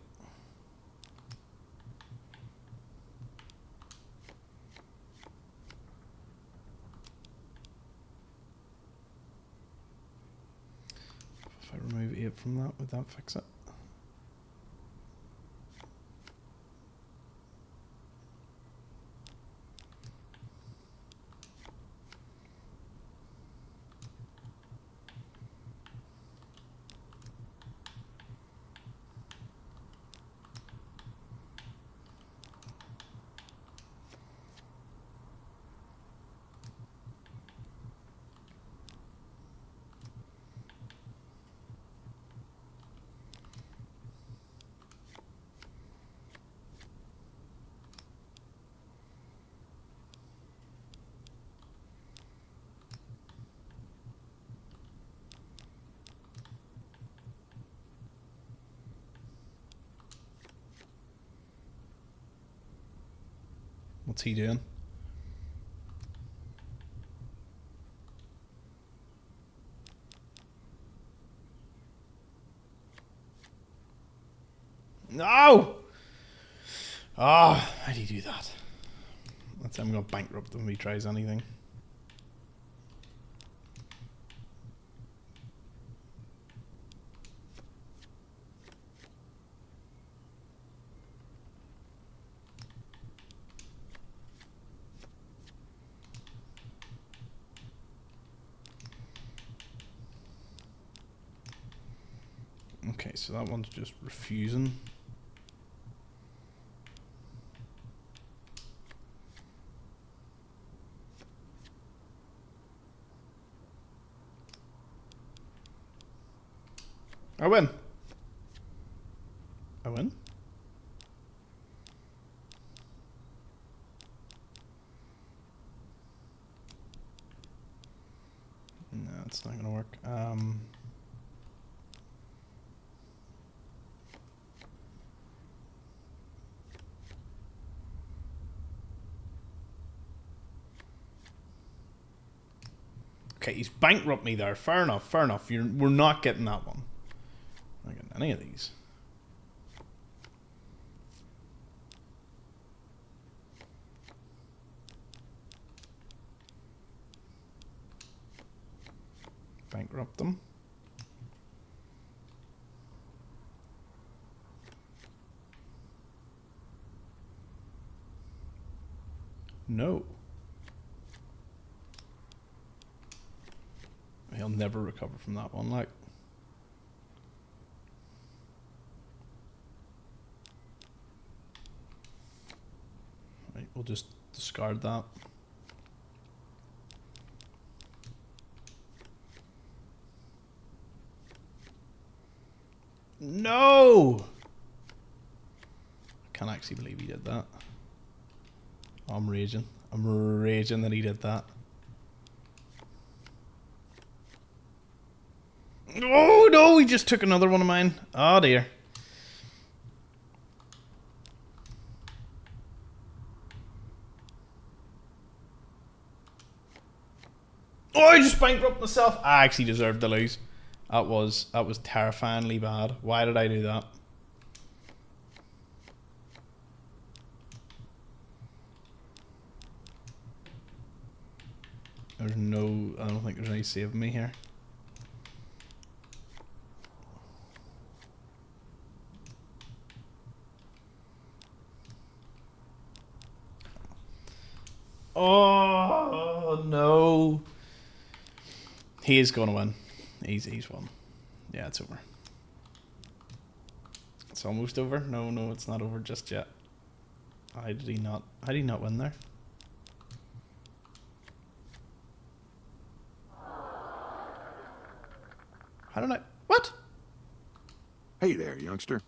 If I remove 8 from that, would that fix it? What's he doing? No! Ah, how do you do that? I'm gonna bankrupt him if he tries anything. Okay, so that one's just refusing. I win. I win. No, it's not gonna work. Okay, he's bankrupt me there. Fair enough, fair enough. We're not getting that one. Not getting any of these. Bankrupt them. No. He'll never recover from that one, like. Right, we'll just discard that. No! I can't actually believe he did that. I'm raging. I'm raging that he did that. Oh no, he just took another one of mine. Oh dear. Oh, I just bankrupt myself. I actually deserved to lose. That was terrifyingly bad. Why did I do that? There's no, I don't think there's any saving me here. Oh no. He is going to win. He's won. Yeah, it's over. It's almost over. No, no, it's not over just yet. How did he not win there? How did I? What? Hey there, youngster.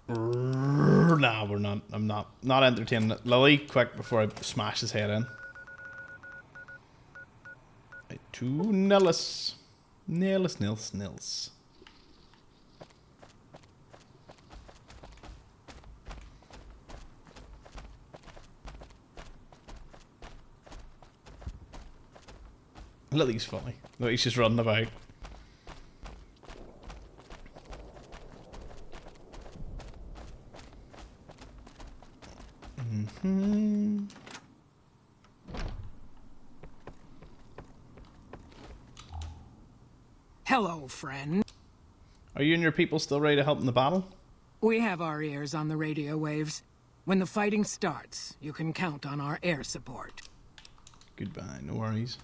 Nah, we're not. I'm not entertaining it. Lily, quick before I smash his head in. Right, to Nellis. Nils. Lily's funny. Lily's just running about. Hello, friend. Are you and your people still ready to help in the battle? We have our ears on the radio waves. When the fighting starts, you can count on our air support. Goodbye, no worries.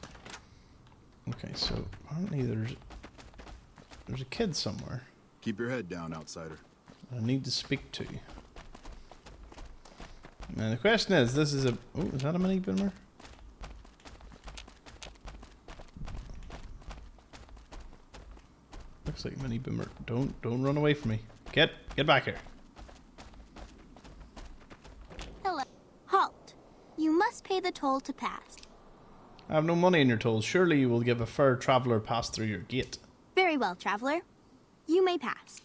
Okay, so apparently there's a kid somewhere. Keep your head down, outsider. I need to speak to. Now the question is, this is a... Oh, is that a mini boomer? Looks like a mini boomer. Don't run away from me. Get back here. Hello. Halt. You must pay the toll to pass. I have no money in your tolls. Surely you will give a fair traveller pass through your gate. Very well, traveler. You may pass.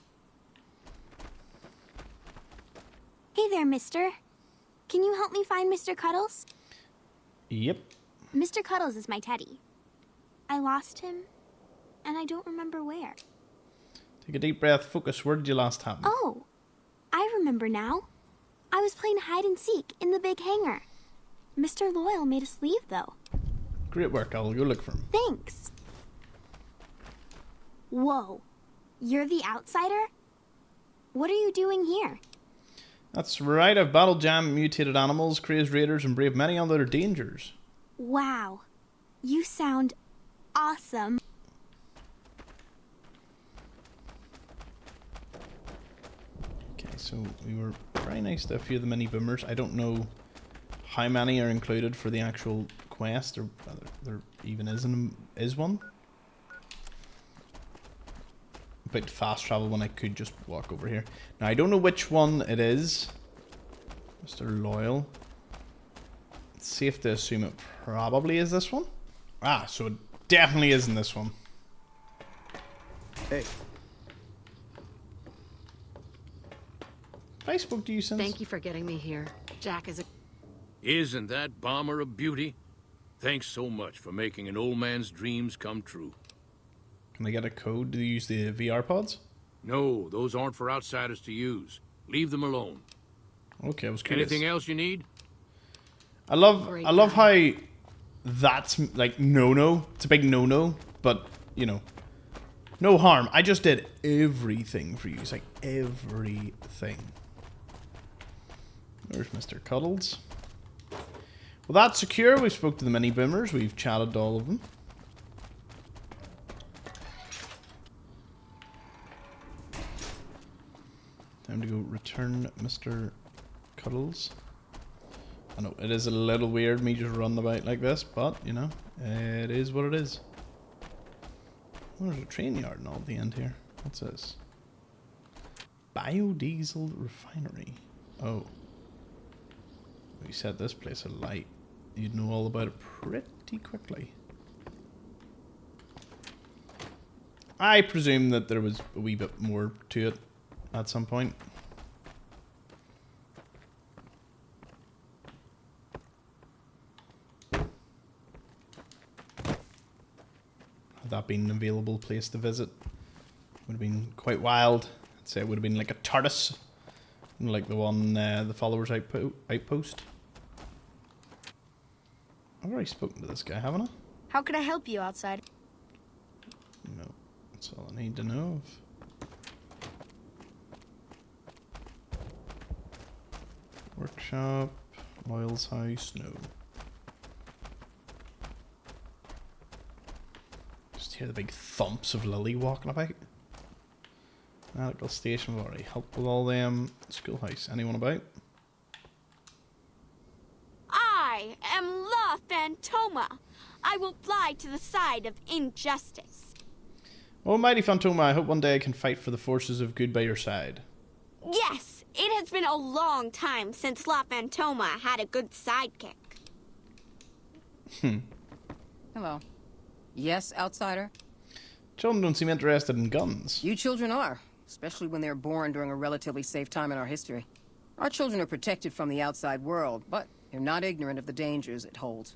Hey there, mister. Can you help me find Mr. Cuddles? Yep. Mr. Cuddles is my teddy. I lost him, and I don't remember where. Take a deep breath. Focus. Where did you last have him? Oh, I remember now. I was playing hide and seek in the big hangar. Mr. Loyal made us leave, though. Great work. I'll go look for him. Thanks. Whoa. You're the outsider? What are you doing here? That's right. I've battled jam mutated animals, crazed raiders, and braved many other dangers. Wow. You sound awesome. Okay, so we were very nice to a few of the mini boomers. I don't know how many are included for the actual quest, or whether there even is one. About to fast travel when I could just walk over here. Now I don't know which one it is. Mr. Loyal. It's safe to assume it probably is this one. Ah, so it definitely isn't this one. Hey. I spoke to you since. Thank you for getting me here. Jack is a... Isn't that bomber a beauty? Thanks so much for making an old man's dreams come true. Can I get a code to use the VR pods? No, those aren't for outsiders to use. Leave them alone. Okay, I was curious. Anything else you need? I love how that's like no. It's a big no, but you know, no harm. I just did everything for you. It's like everything. There's Mr. Cuddles. Well, that's secure. We spoke to the mini boomers. We've chatted to all of them. Time to go return Mr. Cuddles. I know, it is a little weird me just running about like this, but, you know, it is what it is. Oh, there's a train yard and all at the end here. What's this? Biodiesel refinery. Oh. We set this place alight. You'd know all about it pretty quickly. I presume that there was a wee bit more to it at some point. Had that been an available place to visit, would have been quite wild. I'd say it would have been like a TARDIS, like the one, the followers outpost. I've already spoken to this guy, haven't I? How can I help you, outsider? No, that's all I need to know. Workshop, Loyal's house, no. Just hear the big thumps of Lily walking about. Medical station, we've already helped with all them. Schoolhouse, anyone about? I am La Phantoma. I will fly to the side of injustice. Oh, mighty Phantoma, I hope one day I can fight for the forces of good by your side. Yes, it has been a long time since La Phantoma had a good sidekick. Hello. Yes, outsider? Children don't seem interested in guns. You children are, especially when they're born during a relatively safe time in our history. Our children are protected from the outside world, but they're not ignorant of the dangers it holds.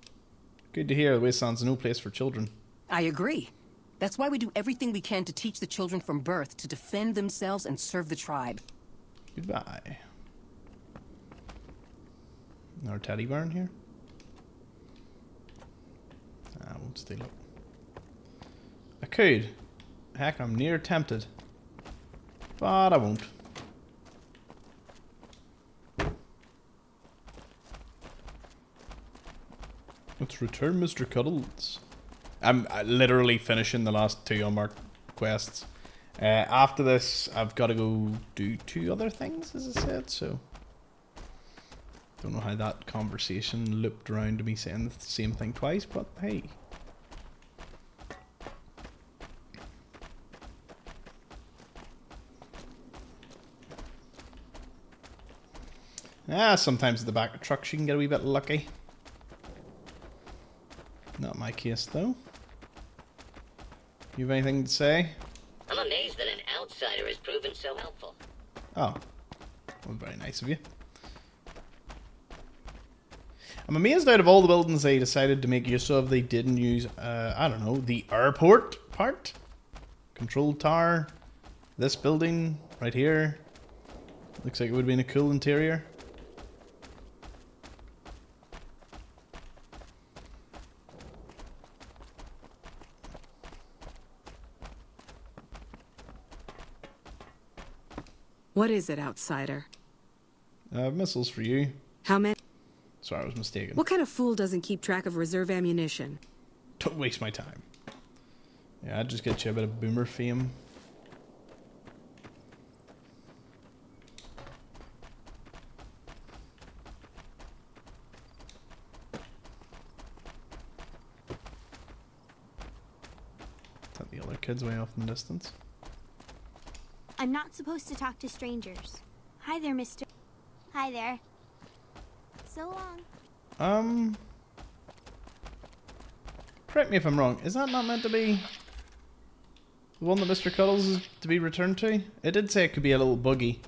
Good to hear. The Wasteland's no place for children. I agree. That's why we do everything we can to teach the children from birth to defend themselves and serve the tribe. Goodbye. Our teddy bear in here? I won't steal it. I could. Heck, I'm near tempted. But I won't. Let's return Mr. Cuddles. I'm literally finishing the last 2 unmarked quests. After this, I've got to go do 2 other things, as I said, so... Don't know how that conversation looped around to me saying the same thing twice, but hey. Sometimes at the back of trucks you can get a wee bit lucky. Not my case, though. You have anything to say? I'm amazed that an outsider has proven so helpful. Oh. Well, very nice of you. I'm amazed out of all the buildings they decided to make use of, they didn't use, I don't know, the airport part? Control tower. This building right here. Looks like it would have been a cool interior. What is it, outsider? Missiles for you. How many? Sorry, I was mistaken. What kind of fool doesn't keep track of reserve ammunition? Don't waste my time. Yeah, I'd just get you a bit of boomer fame. Is that the other kids way off in the distance? I'm not supposed to talk to strangers. Hi there, mister. Hi there. So long. Correct me if I'm wrong. Is that not meant to be the one that Mr. Cuddles is to be returned to? It did say it could be a little buggy.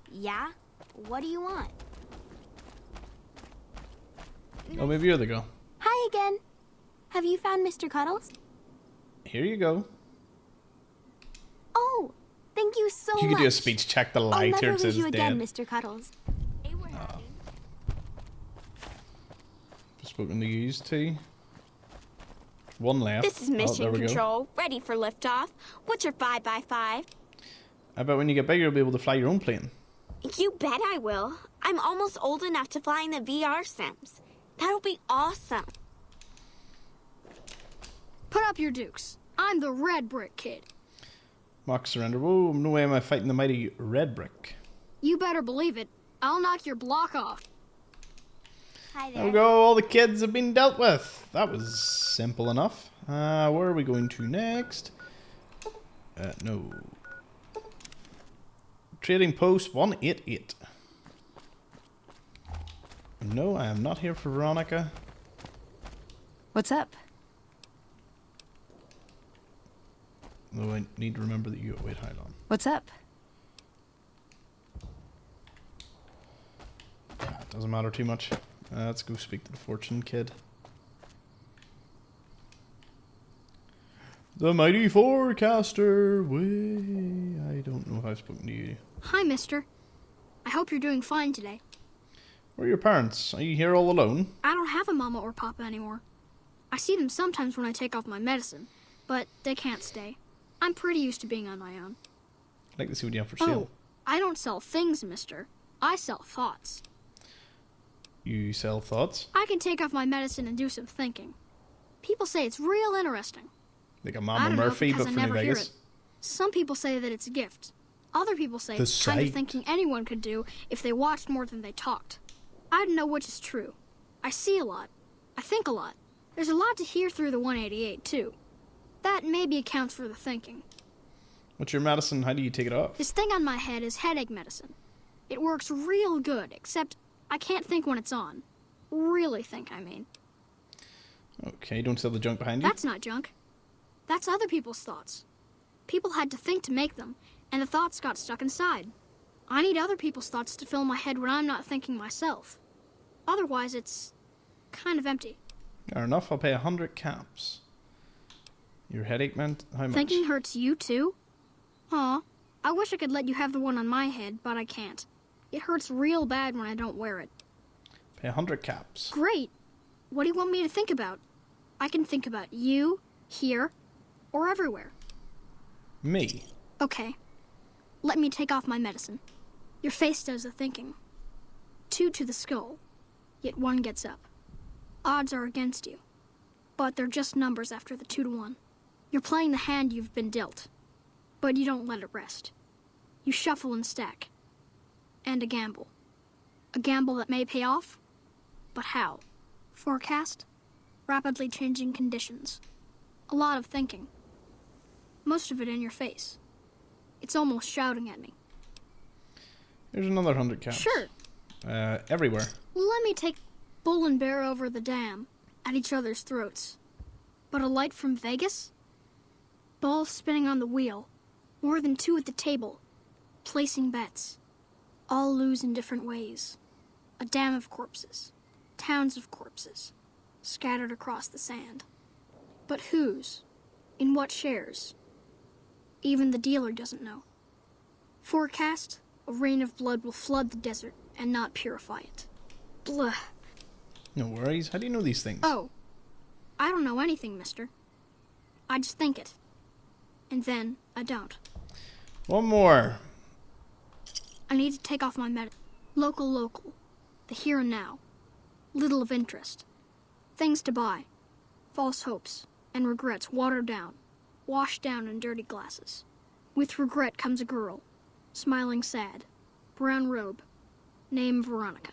Yeah? What do you want? Oh, maybe you're the girl. Hi again. Have you found Mr. Cuddles? Here you go. Oh, thank you so much. You could do a speech check the light I'll here. never It says leave you again, dead. Mr. Cuddles. Spoken to use too. One left. This is Oh, mission there we go. control, ready for liftoff. What's your 5x5? I bet when you get bigger, you'll be able to fly your own plane. You bet I will. I'm almost old enough to fly in the VR sims. That'll be awesome. Put up your dukes. I'm the Red Brick Kid. Mock surrender. Whoa, no way am I fighting the mighty Red Brick. You better believe it. I'll knock your block off. Hi There we go, all the kids have been dealt with. That was simple enough. Where are we going to next? No. Trading post 188. No, I am not here for Veronica. What's up? No, I need to remember that you... Wait, hold on. What's up? It doesn't matter too much. Let's go speak to the fortune kid. The mighty forecaster way. I don't know if I've spoken to you. Hi, mister. I hope you're doing fine today. Where are your parents? Are you here all alone? I don't have a mama or papa anymore. I see them sometimes when I take off my medicine, but they can't stay. I'm pretty used to being on my own. I'd like to see what you have for sale. Oh, I don't sell things, mister. I sell thoughts. You sell thoughts? I can take off my medicine and do some thinking. People say it's real interesting. Like a I Mama don't know, Murphy, because but I for New never hear Vegas? it. Some people say that it's a gift. Other people say The it's the kind of sight. thinking anyone could do if they watched more than they talked. I don't know which is true. I see a lot. I think a lot. There's a lot to hear through the 188, too. That maybe accounts for the thinking. What's your medicine? How do you take it off? This thing on my head is headache medicine. It works real good, except I can't think when it's on. Really think, I mean. Okay, don't sell the junk behind you. That's not junk. That's other people's thoughts. People had to think to make them, and the thoughts got stuck inside. I need other people's thoughts to fill my head when I'm not thinking myself. Otherwise, it's kind of empty. Fair enough, I'll pay 100 caps. Your headache meant how much? Thinking hurts you, too? Aw, I wish I could let you have the one on my head, but I can't. It hurts real bad when I don't wear it. Pay 100 caps. Great! What do you want me to think about? I can think about you, here, or everywhere. Me? Okay. Let me take off my medicine. Your face does the thinking. 2 to the skull, yet 1 gets up. Odds are against you, but they're just numbers after the 2 to 1. You're playing the hand you've been dealt, but you don't let it rest. You shuffle and stack. And a gamble. A gamble that may pay off, but how? Forecast? Rapidly changing conditions. A lot of thinking. Most of it in your face. It's almost shouting at me. Here's another 100 caps. Sure. Everywhere. Let me take Bull and Bear over the dam, at each other's throats. But a light from Vegas? Balls spinning on the wheel. More than 2 at the table. Placing bets. All lose in different ways. A dam of corpses. Towns of corpses. Scattered across the sand. But whose? In what shares? Even the dealer doesn't know. Forecast, a rain of blood will flood the desert and not purify it. Blah. No worries. How do you know these things? Oh, I don't know anything, mister. I just think it. And then I don't. One more. I need to take off my local. The here and now. Little of interest. Things to buy. False hopes and regrets watered down. Washed down in dirty glasses. With regret comes a girl. Smiling sad. Brown robe. Name Veronica.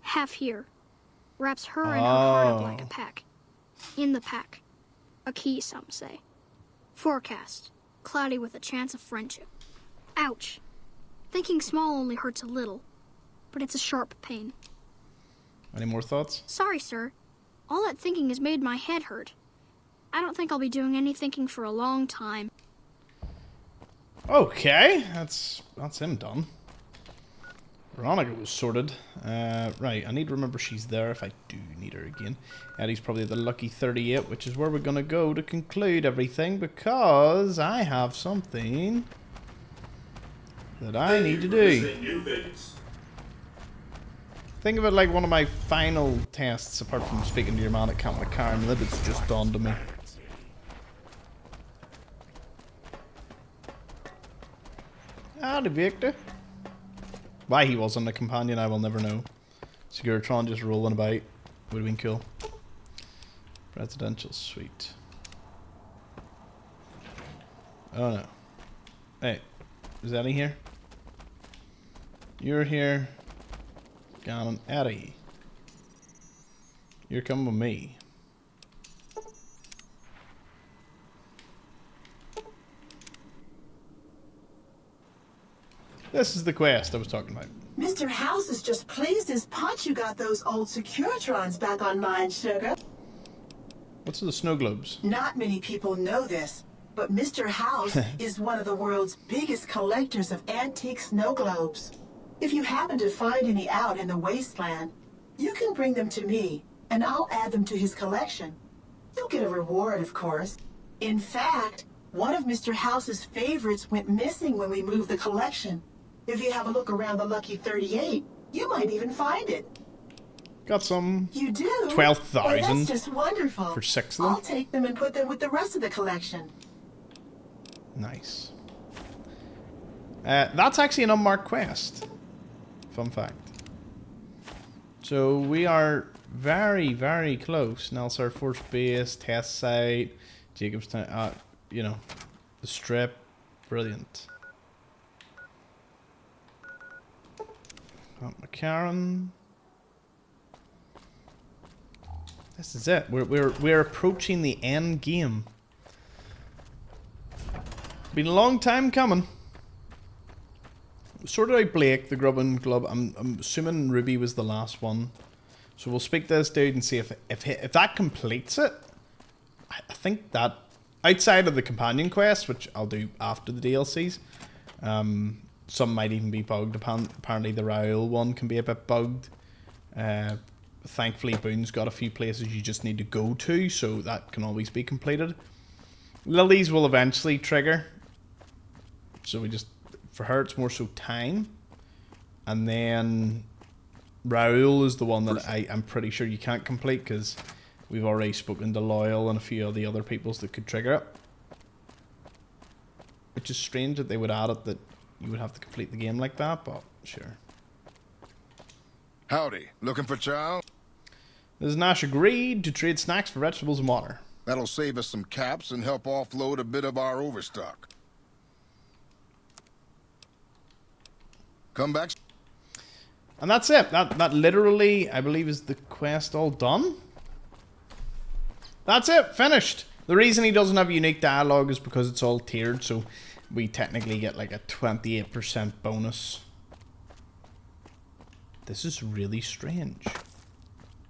Half here. Wraps her in her heart like a pack. In the pack. A key, some say. Forecast. Cloudy with a chance of friendship. Ouch. Thinking small only hurts a little. But it's a sharp pain. Any more thoughts? Sorry, sir. All that thinking has made my head hurt. I don't think I'll be doing any thinking for a long time. Okay, that's him done. Veronica was sorted. Right, I need to remember she's there if I do need her again. Eddie's probably the lucky 38, which is where we're going to go to conclude everything, because I have something that I need to do. Think of it like one of my final tests, apart from speaking to your man at Camp McCarran, that it's just dawned to me. Howdy, Victor. Why he wasn't a companion, I will never know. Securitron just rolling about. Would have been cool. Residential suite. Oh no. Hey, is Eddie here? You're here. Gone, Eddie. You're coming with me. This is the quest I was talking about. Mr. House is just pleased as punch you got those old Securitrons back online, sugar. What's the snow globes? Not many people know this, but Mr. House is one of the world's biggest collectors of antique snow globes. If you happen to find any out in the wasteland, you can bring them to me, and I'll add them to his collection. You'll get a reward, of course. In fact, one of Mr. House's favorites went missing when we moved the collection. If you have a look around the Lucky 38, you might even find it. Got some. You do? 12,000. Well, that's just wonderful. For 6 of them. I'll take them and put them with the rest of the collection. Nice. That's actually an unmarked quest. Fun fact. So we are very, very close. Nellis Air Force Base, test site, Jacobstown, you know, the strip. Brilliant. McCarran. This is it. We're approaching the end game. Been a long time coming. Sorted out Blake, the Grub and Glub. I'm assuming Ruby was the last one. So we'll speak to this dude and see if that completes it. I think that outside of the companion quest, which I'll do after the DLCs, some might even be bugged. Apparently the Raoul one can be a bit bugged. Thankfully Boone's got a few places you just need to go to, so that can always be completed. Lily's will eventually trigger. So we just, for her it's more so time. And then Raoul is the one that I'm pretty sure you can't complete because we've already spoken to Loyal and a few of the other peoples that could trigger it. Which is strange that they would add it that you would have to complete the game like that, but sure. Howdy. Looking for chow? Ms. Nash agreed to trade snacks for vegetables and water. That'll save us some caps and help offload a bit of our overstock. Come back. And that's it. That literally, I believe, is the quest all done. That's it. Finished. The reason he doesn't have unique dialogue is because it's all tiered, so we technically get like a 28% bonus. This is really strange.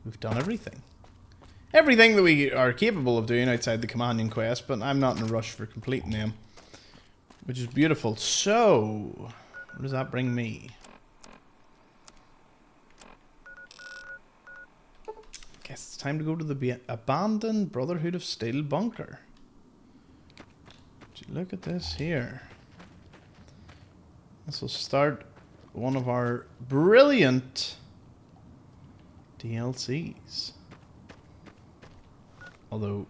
We've done everything. Everything that we are capable of doing outside the companion quest, but I'm not in a rush for completing them. Which is beautiful. So, where does that bring me? Guess it's time to go to the abandoned Brotherhood of Steel bunker. Look at this here. This will start one of our brilliant DLCs. Although,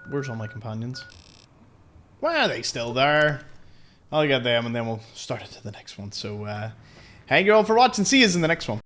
where's all my companions? Why are they still there? I'll get them and then we'll start it to the next one. So, thank you all for watching. See you in the next one.